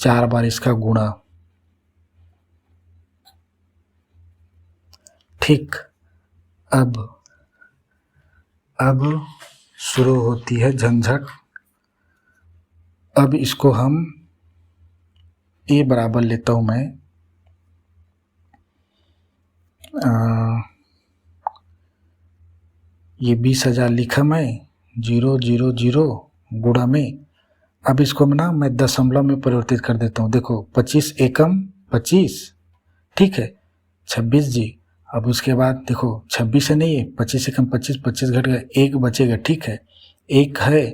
4 बार इसका गुणा, ठीक। अब शुरू होती है झंझट। अब इसको हम ए बराबर लेता हूँ मैं ये 20,000 लिखा मैं 000 गुणा में। अब इसको मैं दशमलव में परिवर्तित कर देता हूँ। देखो 25 एकम 25, ठीक है 26 जी। अब उसके बाद देखो 26 है नहीं है, 25 एकम 25, 25 घट गया, एक बचेगा, ठीक है एक है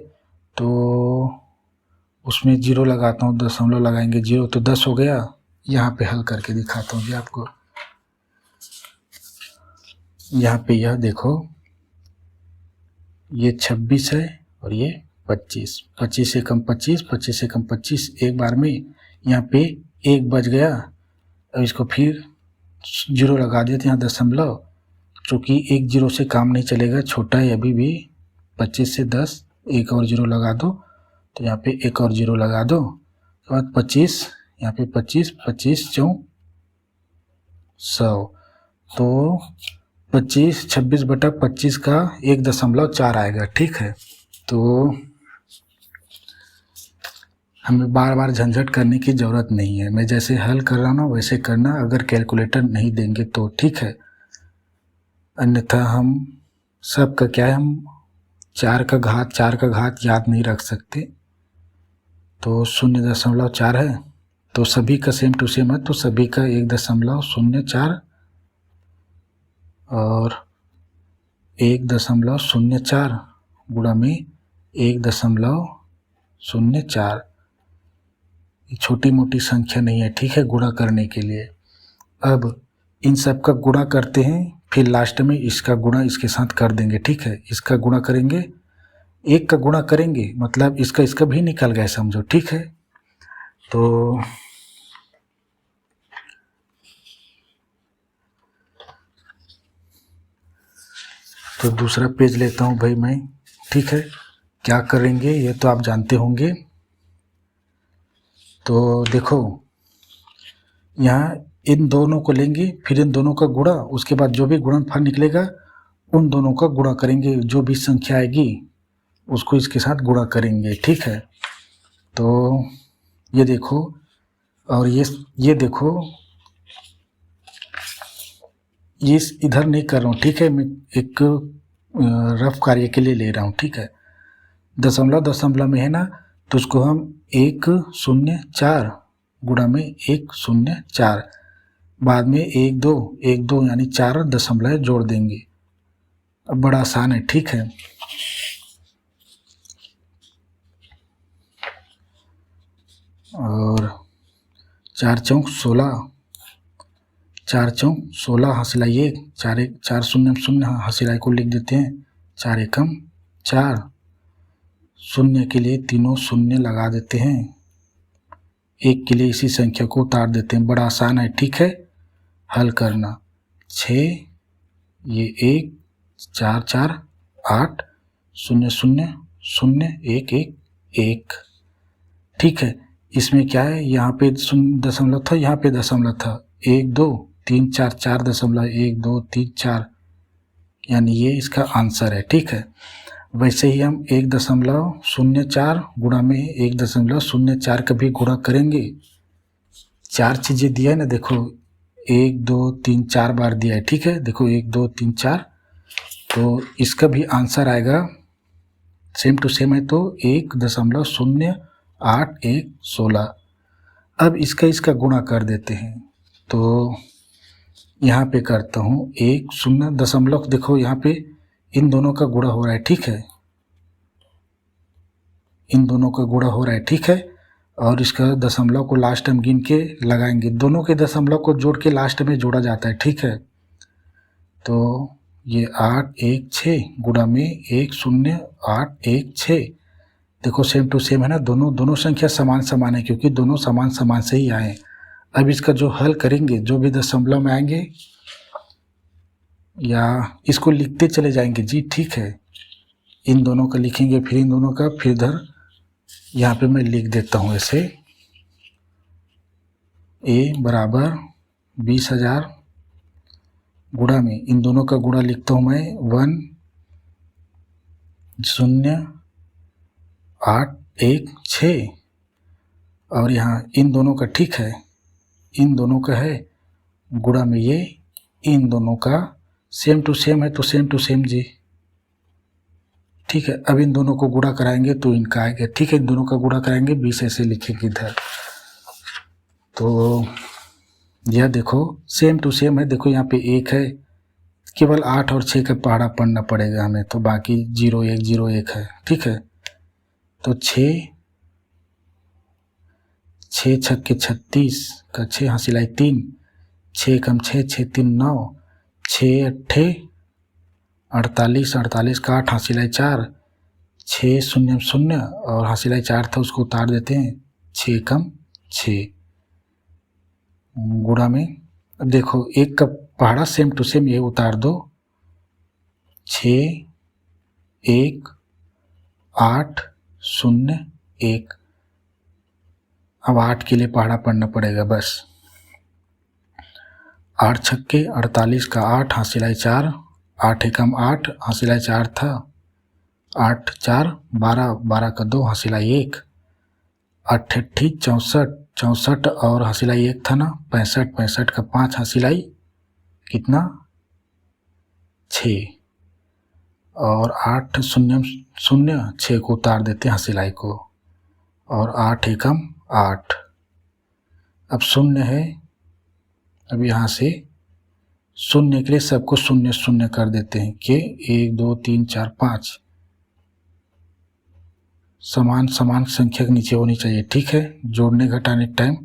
तो उसमें 0 लगाता हूँ, दशमलव लगाएंगे 0 तो 10 हो गया। यहाँ पे हल करके दिखाता हूँ जी आपको। यहाँ पे यह देखो ये 26 है और ये 25, 25 एकम 25, 25 एकम 25 एक बार में, यहाँ पे एक बच गया। अब इसको फिर 0 लगा देते हैं, यहाँ दशमलव, चूँकि एक 0 से काम नहीं चलेगा, छोटा है अभी भी। 25 से 10 एक और 0 लगा दो तो यहाँ पे एक और 0 लगा दो, उसके बाद 25, यहाँ पे 25, 25 चौं 100 तो 25, 26/25 का 1.4 आएगा, ठीक है। तो हमें बार बार झंझट करने की ज़रूरत नहीं है, मैं जैसे हल कर रहा हूँ वैसे करना, अगर कैलकुलेटर नहीं देंगे तो, ठीक है। अन्यथा हम सबका क्या है, हम 4 का घात याद नहीं रख सकते, तो 0.4 है तो सभी का सेम टू सेम है, तो सभी का 1.04 और 1.04 गुणा में 1.04। छोटी मोटी संख्या नहीं है, ठीक है, गुणा करने के लिए। अब इन सब का गुणा करते हैं, फिर लास्ट में इसका गुणा इसके साथ कर देंगे, ठीक है। इसका गुणा करेंगे, एक का गुणा करेंगे मतलब इसका भी निकल गया समझो, ठीक है। तो दूसरा पेज लेता हूँ भाई मैं, ठीक है। क्या करेंगे ये तो आप जानते होंगे। तो देखो यहाँ इन दोनों को लेंगे, फिर इन दोनों का गुणा, उसके बाद जो भी गुणनफल निकलेगा उन दोनों का गुणा करेंगे, जो भी संख्या आएगी उसको इसके साथ गुणा करेंगे, ठीक है। तो ये देखो, और ये देखो, ये इधर नहीं कर रहा हूँ, ठीक है, मैं एक रफ कार्य के लिए ले रहा हूँ, ठीक है। दशमलव में है ना, तो उसको हम 104 गुणा में 104, बाद में 1 2 यानी 4 दशमलव जोड़ देंगे। अब बड़ा आसान है, ठीक है। और 4 चौक 16, 4 चौक 16 हंसलाइए, 4 शून्य शून्य हंसलाई को लिख देते हैं, 4 एकम 4, शून्य के लिए तीनों शून्य लगा देते हैं, एक के लिए इसी संख्या को उतार देते हैं। बड़ा आसान है, ठीक है, हल करना। 6 ये 1 4 4 8 0 0 0 1 1 1, ठीक है। इसमें क्या है, यहाँ पे दशमलव था, यहाँ पे दशमलव था, 1 2 3 4 4 दशमलव 1 2 3 4, यानी ये इसका आंसर है, ठीक है। वैसे ही हम 1.04 गुणा में 1.04 का भी गुणा करेंगे। 4 चीज़ें दिया है ना, देखो 1 2 3 4 बार दिया है, ठीक है। देखो 1 2 3 4, तो इसका भी आंसर आएगा सेम टू सेम है, तो 1.0816। अब इसका गुणा कर देते हैं, तो यहाँ पे करता हूँ 1 0 दशमलव, देखो यहाँ पे इन दोनों का गुणा हो रहा है, ठीक है, इन दोनों का गुणा हो रहा है, ठीक है। और इसका दशमलव को लास्ट में गिन के लगाएंगे, दोनों के दशमलव को जोड़ के लास्ट में जोड़ा जाता है, ठीक है। तो ये 8 1 6 गुणा में 1 0 8 1 6, देखो सेम टू सेम है ना, दोनों संख्या समान है, क्योंकि दोनों समान से ही आए। अब इसका जो हल करेंगे, जो भी दशमलव में आएंगे, या इसको लिखते चले जाएंगे जी, ठीक है। इन दोनों का लिखेंगे, फिर इन दोनों का, फिर इधर यहाँ पे मैं लिख देता हूँ ऐसे, ए बराबर 20,000 गुणा में इन दोनों का गुणा लिखता हूँ मैं 1 0 8 1 6 और यहाँ इन दोनों का ठीक है, इन दोनों का है गुणा में ये इन दोनों का सेम टू सेम है तो सेम टू सेम जी, ठीक है। अब इन दोनों को गुणा कराएंगे तो इनका आएगा, ठीक है। इन दोनों का गुणा कराएंगे 20 ऐसे लिखेंगे इधर। तो यह देखो सेम टू सेम है, देखो यहाँ पे 1 है, केवल 8 और 6 का पहाड़ा पढ़ना पड़ेगा हमें, तो बाकी 0 1 0 1 है, ठीक है। तो 6 6 छक्के 36 का 6 हासिलाई 3, 6 कम 6 6 3 9, 6 अट्ठे 48, 48 का 8 हासिलाई 4, 6 0 0 और हासिलाई 4 था उसको उतार देते हैं, 6 कम 6 गुणा में, अब देखो 1 का पहाड़ा सेम टू सेम ये उतार दो, 6 1 8 0 1। अब 8 के लिए पहाड़ा पढ़ना पड़ेगा बस, 8 छक्के 48 का 8 हासिलाई 4, 8 एकम 8 हासिलाई 4 था, 8 4 12, 12 का 2 हासिलाई 1, 8 अट्ठी 64, 64 और हासिलाई 1 था ना 65, 65 का 5 हासिलाई कितना 6 और 8 0 0 6 को उतार देते हैं हासिलाई को और 8 एकम 8। अब 0 है, अब यहाँ से 0 के लिए सबको 0 0 कर देते हैं कि 1 2 3 4 5 समान समान संख्या के नीचे होनी चाहिए, ठीक है, जोड़ने घटाने के टाइम।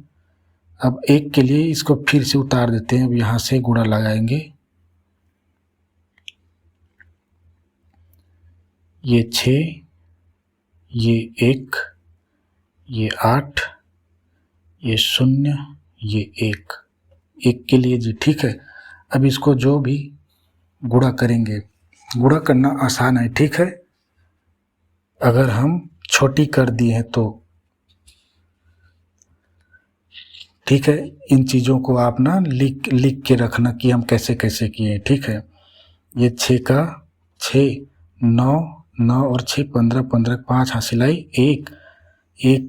अब 1 के लिए इसको फिर से उतार देते हैं, अब यहाँ से गुणा लगाएंगे, ये 6 ये 1 ये 8 ये 0 ये 1 के लिए जी, ठीक है। अब इसको जो भी गुणा करेंगे, गुणा करना आसान है, ठीक है। अगर हम छोटी कर दिए हैं तो ठीक है, इन चीज़ों को आप ना लिख के रखना कि हम कैसे कैसे किए, ठीक है। ये 6 का 6 9 9 और 6 15, 15 5 हासिलाई 1 1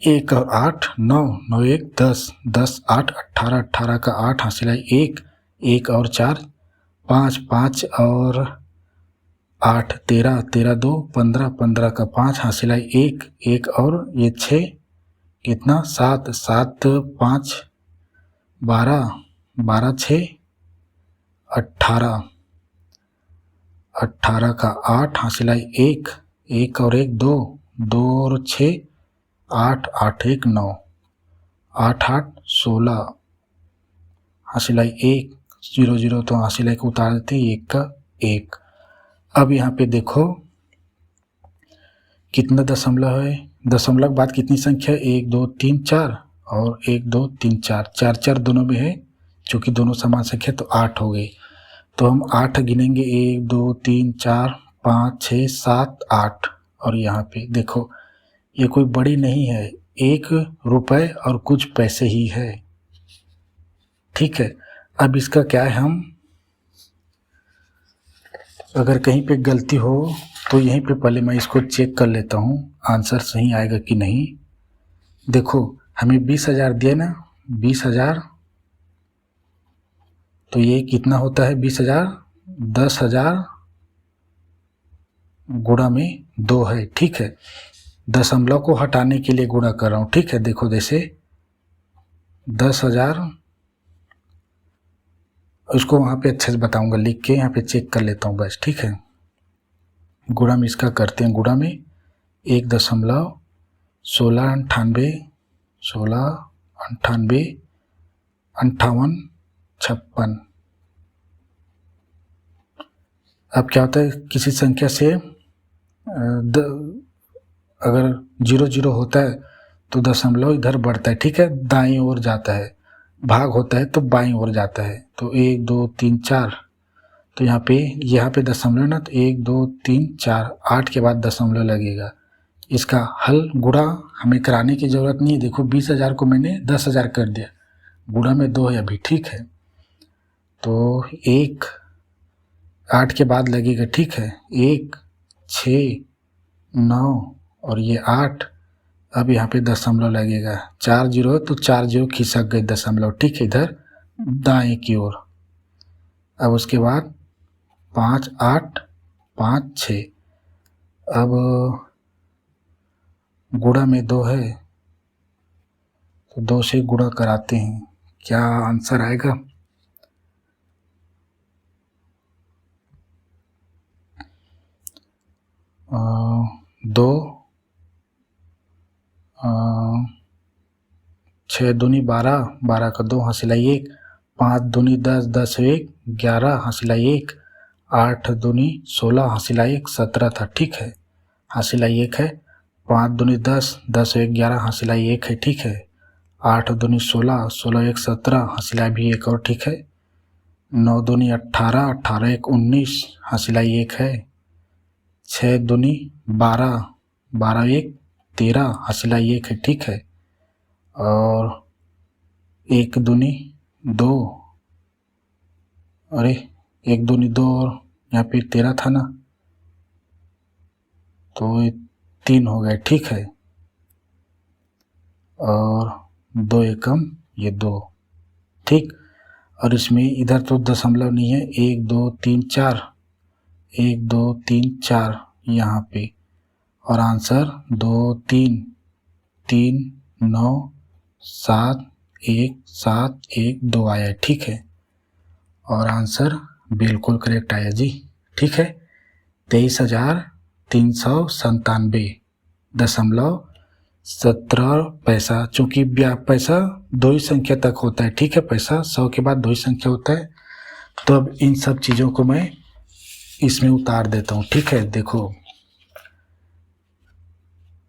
1 और 8 9 9 1 10 10 8 18, 18 का 8 हासिलाई 1 1 और 4 5 5 और 8 13 13 2 15, 15 का 5 हासिलाई 1 1 और ये 6 कितना 7 7 5 12 12 6 18, 18 का 8 हासिलाई 1 1 और 1 2 2 और 6 8 8 1 9 8 8 16 हासिलाई 1 0 0 तो हासिलाई को उतार देते 1 का 1। अब यहाँ पे देखो कितना दशमलव है, दशमलव के बाद कितनी संख्या 1 2 3 4 और 1 2 3 4 4 4 दोनों में है, चूँकि दोनों समान संख्या तो 8 हो गई। तो हम 8 गिनेंगे 1 2 3 4 5 6 7 8 और यहाँ पे देखो ये कोई बड़ी नहीं है, 1 रुपये और कुछ पैसे ही है, ठीक है। अब इसका क्या है, हम अगर कहीं पे गलती हो तो यहीं पे पहले मैं इसको चेक कर लेता हूँ आंसर सही आएगा कि नहीं। देखो हमें 20,000 दिया ना, 20,000 तो ये कितना होता है 20,000 10,000 गुणा में 2 है, ठीक है। दशमलव को हटाने के लिए गुणा कर रहा हूँ, ठीक है। देखो जैसे 10,000 उसको वहाँ पे अच्छे से बताऊँगा लिख के, यहाँ पे चेक कर लेता हूँ बस, ठीक है। गुणा में इसका करते हैं, गुणा में 1.1698 16 98 58 56। अब क्या होता है किसी संख्या से अगर 0 0 होता है तो दशमलव इधर बढ़ता है, ठीक है, दाईं ओर जाता है, भाग होता है तो बाईं ओर जाता है। तो 1 2 3 4 तो यहाँ पे दशमलव ना, तो 1 2 3 4 8 के बाद दशमलव लगेगा। इसका हल गुणा हमें कराने की ज़रूरत नहीं है। देखो 20,000 को मैंने 10,000 कर दिया, गुणा में 2 है अभी, ठीक है। तो 1 8 के बाद लगेगा, ठीक है, 1 6, 9 और ये 8। अब यहाँ पे दशमलव लगेगा, 4 जीरो है तो 4 जीरो खिसक गए दशमलव, ठीक है, इधर दाएं की ओर। अब उसके बाद 5, 8, 5, 6। अब गुणा में 2 है तो 2 से गुणा कराते हैं, क्या आंसर आएगा? दो 6 दूनी 12, 12 का 2 हासिला 1, 5 दूनी 10, 10 1, 11 हासिला 1, 8 दूनी 16 हासिला 1, 17 था, ठीक है, हासिला 1 है। 5 दूनी 10, 10 1, 11 हासिला 1 है, ठीक है। 8 दूनी 16, 16 1, 17 हासिला भी 1 और, ठीक है। 9 दूनी 18, 18 1, 19 हासिला 1 है। 6 दूनी 12, 12 1, 13 हासिला 1 है, ठीक है। और 1 दूनी 2, अरे 1 दूनी 2 और यहाँ पे 13 था ना, तो ये 3 हो गए, ठीक है। और 2 एकम ये 2, ठीक। और इसमें इधर तो दशमलव नहीं है, 1 2 3 4, 1 2 3 4 यहाँ पे, और आंसर 2 3 3 9 7 1 7 1 2 आया, ठीक है। और आंसर बिल्कुल करेक्ट आया जी, ठीक है। 23,397.17 चूँकि पैसा दो ही संख्या तक होता है, ठीक है, पैसा 100 के बाद 2 ही संख्या होता है। तो अब इन सब चीज़ों को मैं इसमें उतार देता हूँ, ठीक है। देखो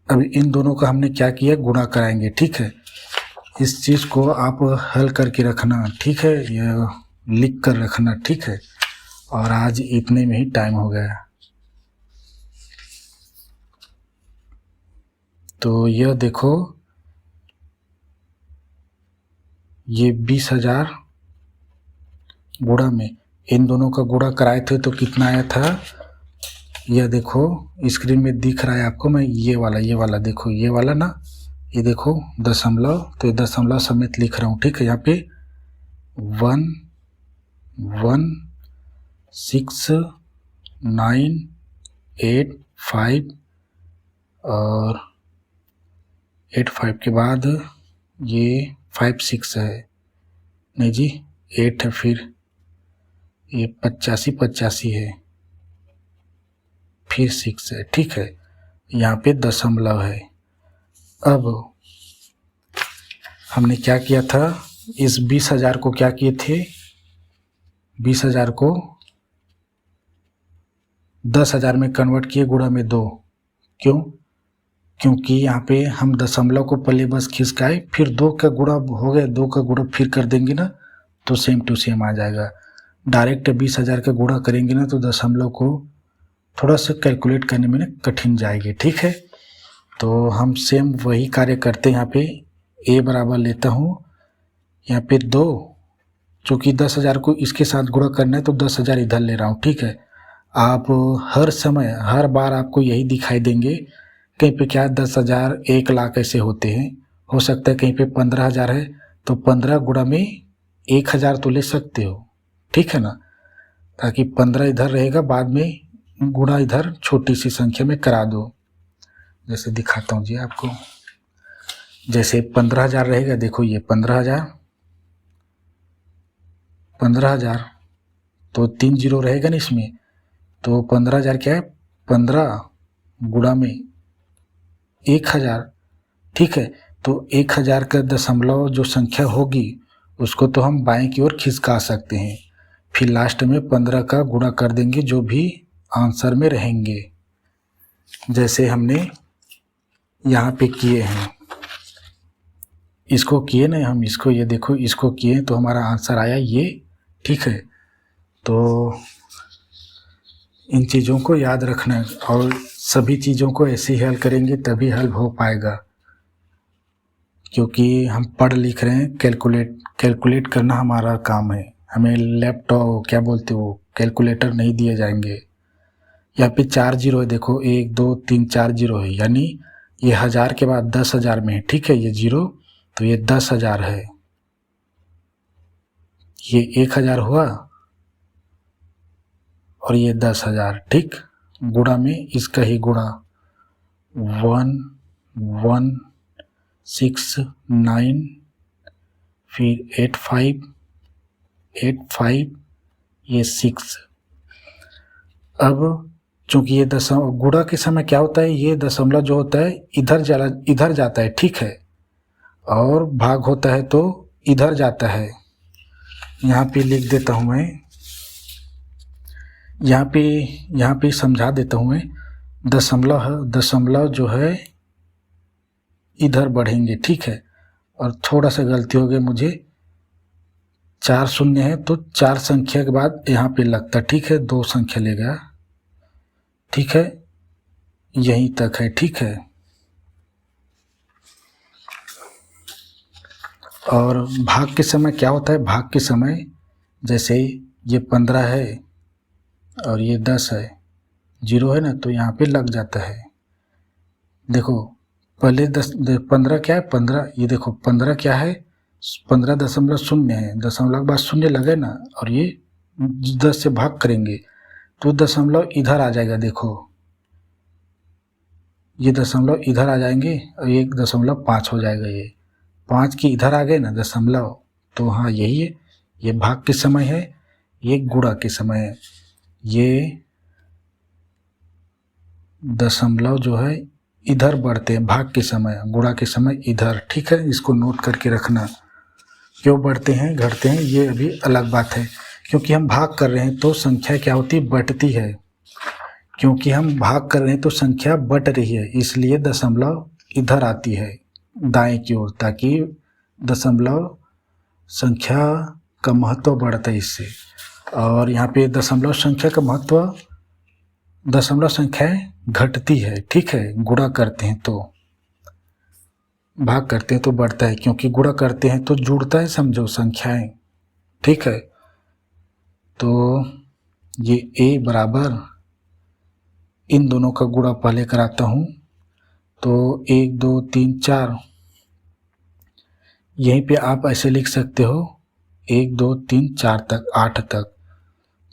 अब इन दोनों का हमने क्या किया, गुणा कराएंगे, ठीक है। इस चीज़ को आप हल करके रखना, ठीक है, यह लिख कर रखना, ठीक है। और आज इतने में ही टाइम हो गया। तो यह देखो, ये 20,000 गुणा में इन दोनों का गुणा कराए थे तो कितना आया था, यह देखो स्क्रीन में दिख रहा है आपको, मैं ये वाला देखो, ये वाला ना, ये देखो दशमलव, तो ये दशमलव समेत लिख रहा हूँ, ठीक है। यहाँ पे 1 1 6 9 8 5 और 8 5 के बाद ये 5 6 है, नहीं जी 8 है, फिर ये 85 है, फिर 6 है, ठीक है। यहाँ पे दशमलव है। अब हमने क्या किया था, इस 20,000 को क्या किए थे, 20,000 को 10,000 में कन्वर्ट किए, गुणा में 2। क्यों? क्योंकि यहाँ पे हम दशमलव को पहले बस खिसकाए, फिर 2 का गुणा हो गया, 2 का गुणा फिर कर देंगे ना तो सेम टू सेम आ जाएगा। डायरेक्ट 20,000 का गुणा करेंगे ना तो दशमलव को थोड़ा सा कैलकुलेट करने में कठिन जाएगी, ठीक है। तो हम सेम वही कार्य करते हैं। यहाँ पे a बराबर लेता हूँ, यहाँ पे 2, चूँकि 10,000 को इसके साथ गुणा करना है तो 10,000 इधर ले रहा हूँ, ठीक है। आप हर समय हर बार आपको यही दिखाई देंगे, कहीं पे क्या 10,000 1 लाख ऐसे होते हैं, हो सकता है कहीं पे 15,000 है तो 15 गुणा में 1,000 तो ले सकते हो, ठीक है ना, ताकि 15 इधर रहेगा, बाद में गुणा इधर छोटी सी संख्या में करा दो। जैसे दिखाता हूँ जी आपको, जैसे 15,000 रहेगा, देखो ये 15,000 तो 3 जीरो रहेगा ना इसमें, तो 15,000 क्या है, 15 गुणा में 1,000, ठीक है। तो 1,000 का दशमलव जो संख्या होगी उसको तो हम बाएं की ओर खिसका सकते हैं, फिर लास्ट में 15 का गुणा कर देंगे जो भी आंसर में रहेंगे, जैसे हमने यहाँ पे किए हैं, इसको किए ना हम, इसको ये देखो, इसको किए तो हमारा आंसर आया ये, ठीक है। तो इन चीज़ों को याद रखना और सभी चीज़ों को ऐसे ही हल करेंगे तभी हल हो पाएगा, क्योंकि हम पढ़ लिख रहे हैं, कैलकुलेट करना हमारा काम है। हमें लैपटॉप क्या बोलते हो कैलकुलेटर नहीं दिए जाएंगे, यहाँ पे 4 जीरो है, देखो 1 2 3 4 जीरो है, यानी ये 1000 के बाद 10,000 में है, ठीक है, ये जीरो, तो ये 10,000 है, ये 1000 हुआ और ये 10,000, ठीक, गुणा में इसका ही गुणा 1 1 6 9 फिर 8 5 ये 6। अब चूंकि ये गुणा के समय क्या होता है, ये दशमलव जो होता है इधर जाता है, ठीक है, और भाग होता है तो इधर जाता है। यहाँ पे लिख देता हूँ मैं, यहाँ पे समझा देता हूँ मैं, दशमलव जो है इधर बढ़ेंगे, ठीक है, और थोड़ा सा गलती हो गई मुझे, 4 शून्य है तो 4 संख्या के बाद यहाँ पे लगता, ठीक है, 2 संख्या लेगा, ठीक है, यहीं तक है, ठीक है। और भाग के समय क्या होता है, भाग के समय जैसे ये 15 है और ये 10 है, जीरो है ना, तो यहाँ पे लग जाता है। देखो पहले 15 क्या है, 15, ये देखो 15 क्या है, 15.0 है, दशमलव के बाद शून्य लगे ना, और ये 10 से भाग करेंगे तो दशमलव इधर आ जाएगा, देखो ये दशमलव इधर आ जाएंगे और 1.5 हो जाएगा, ये 5 की इधर आ गए ना दशमलव, तो हाँ यही है, ये भाग के समय है, ये गुणा के समय है, ये दशमलव जो है इधर बढ़ते हैं भाग के समय, गुणा के समय इधर, ठीक है, इसको नोट करके रखना। क्यों बढ़ते हैं घटते हैं ये अभी अलग बात है, क्योंकि हम भाग कर रहे हैं तो संख्या क्या होती है, बढ़ती है, क्योंकि हम भाग कर रहे हैं तो संख्या बढ़ रही है, इसलिए दशमलव इधर आती है दाएं की ओर, ताकि दशमलव संख्या का महत्व बढ़ता है इससे। और यहाँ पे दशमलव संख्या का महत्व, दशमलव संख्याएं घटती है, ठीक है, गुणा करते हैं तो, भाग करते हैं तो बढ़ता है, क्योंकि गुणा करते हैं तो जुड़ता है, समझो संख्याएं, ठीक है। तो ये a बराबर, इन दोनों का गुणा पहले कराता हूँ, तो 1 2 3 4, यहीं पे आप ऐसे लिख सकते हो 1 2 3 4 तक, 8 तक,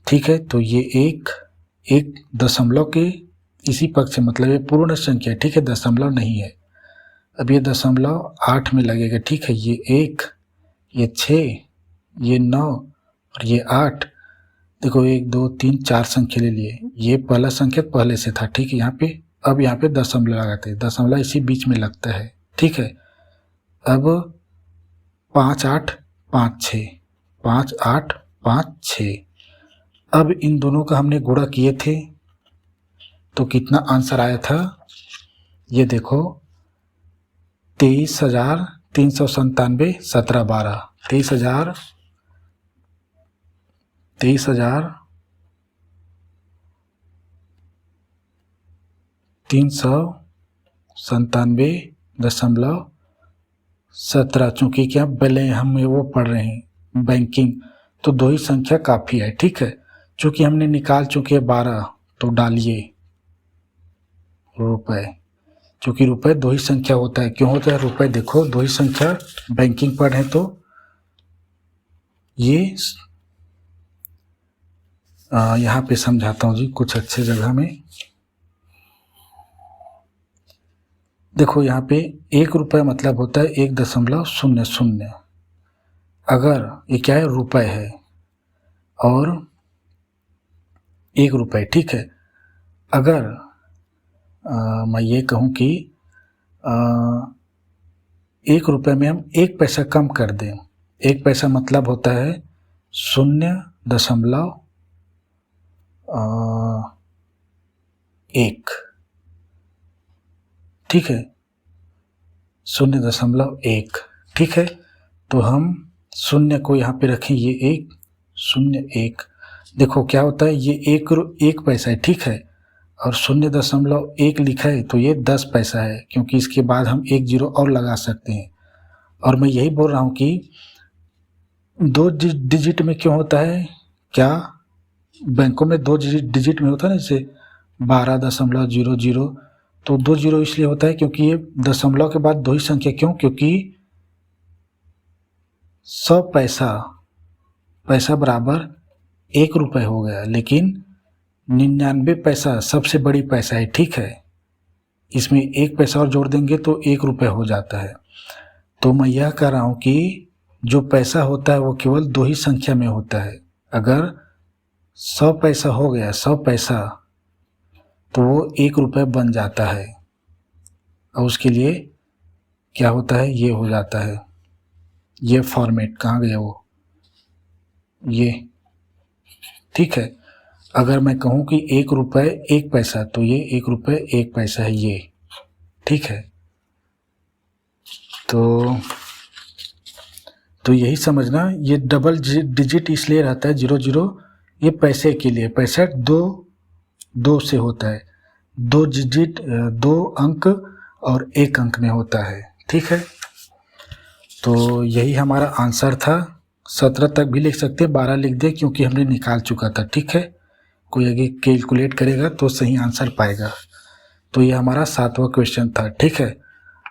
ठीक है। तो ये एक दशमलव के इसी पक्ष से, मतलब ये पूर्ण संख्या, ठीक है, दशमलव नहीं है। अब ये दशमलव 8 में लगेगा, ठीक है, ये 1 ये 6 ये 9 और ये 8, देखो 1 2 3 4 संख्या ले लिए, ये पहला संख्या पहले से था, ठीक है, यहाँ पे अब यहाँ पे दशमलव लगाते हैं, दशमलव इसी बीच में लगता है, ठीक है। अब 5 8 5 6 5 8 5 6, अब इन दोनों का हमने गुणा किए थे तो कितना आंसर आया था, ये देखो 23,397 17 12, 23,397.17, चूँकि क्या पहले हम वो पढ़ रहे हैं बैंकिंग, तो 2 ही संख्या काफ़ी है, ठीक है। चूँकि हमने निकाल चुके 12 तो डालिए रुपए, क्योंकि रुपए 2 ही संख्या होता है, क्यों होता है रुपए, देखो 2 ही संख्या, बैंकिंग पढ़ रहे तो ये यहाँ पे समझाता हूँ जी कुछ अच्छे जगह में। देखो यहाँ पे 1 रुपये मतलब होता है 1.00, अगर ये क्या है रुपए है और 1 रुपये, ठीक है। अगर मैं ये कहूँ कि 1 रुपये में हम 1 पैसा कम कर दें, 1 पैसा मतलब होता है 0.1, ठीक है, 0.1, ठीक है। तो हम शून्य को यहाँ पे रखें, ये 1 0 1, देखो क्या होता है, ये 1 पैसा है, ठीक है, और 0.1 लिखा है तो ये 10 पैसा है, क्योंकि इसके बाद हम 1 जीरो और लगा सकते हैं। और मैं यही बोल रहा हूँ कि 2 डिजिट में क्यों होता है, क्या बैंकों में 2 डिजिट में होता है ना, जैसे 12.00। तो 2 जीरो इसलिए होता है क्योंकि ये दशमलव के बाद 2 ही संख्या, क्यों? क्योंकि 100 पैसा बराबर 1 रुपये हो गया, लेकिन 99 पैसा सबसे बड़ी पैसा है, ठीक है। इसमें 1 पैसा और जोड़ देंगे तो 1 रुपये हो जाता है। तो मैं यह कह रहा हूँ कि जो पैसा होता है वो केवल 2 ही संख्या में होता है। अगर 100 पैसा हो गया, 100 पैसा, तो वो 1 रुपये बन जाता है, और उसके लिए क्या होता है, ये हो जाता है। ये फॉर्मेट कहाँ गया वो, ये, ठीक है। अगर मैं कहूँ कि 1 रुपये 1 पैसा, तो ये 1 रुपये 1 पैसा है, ये, ठीक है। तो यही समझना, ये डबल डिजिट इसलिए रहता है 00, ये पैसे के लिए। पैसा दो से होता है, 2 डिजिट 2 अंक और 1 अंक में होता है, ठीक है। तो यही हमारा आंसर था। 17 तक भी लिख सकते हैं, 12 लिख दे क्योंकि हमने निकाल चुका था, ठीक है। कोई अगर कैलकुलेट करेगा तो सही आंसर पाएगा। तो ये हमारा 7वां क्वेश्चन था, ठीक है।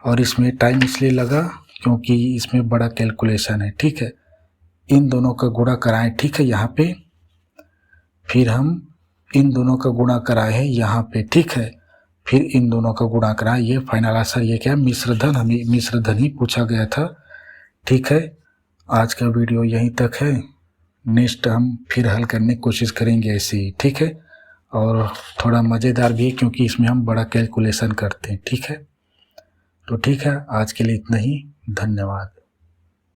और इसमें टाइम इसलिए लगा क्योंकि इसमें बड़ा कैलकुलेशन है, ठीक है। इन दोनों का गुणा कराएं, ठीक है, यहाँ पे, फिर हम इन दोनों का गुणा कराए हैं यहाँ पे, ठीक है, फिर इन दोनों का गुणा कराएं। ये फाइनल आंसर ये क्या है, मिश्रधन, हमें मिश्रधन ही पूछा गया था, ठीक है। आज का वीडियो यहीं तक है, नेक्स्ट हम फिर हल करने की कोशिश करेंगे ऐसे ही, ठीक है। और थोड़ा मज़ेदार भी है क्योंकि इसमें हम बड़ा कैलकुलेशन करते हैं, ठीक है। तो ठीक है, आज के लिए इतना ही, धन्यवाद।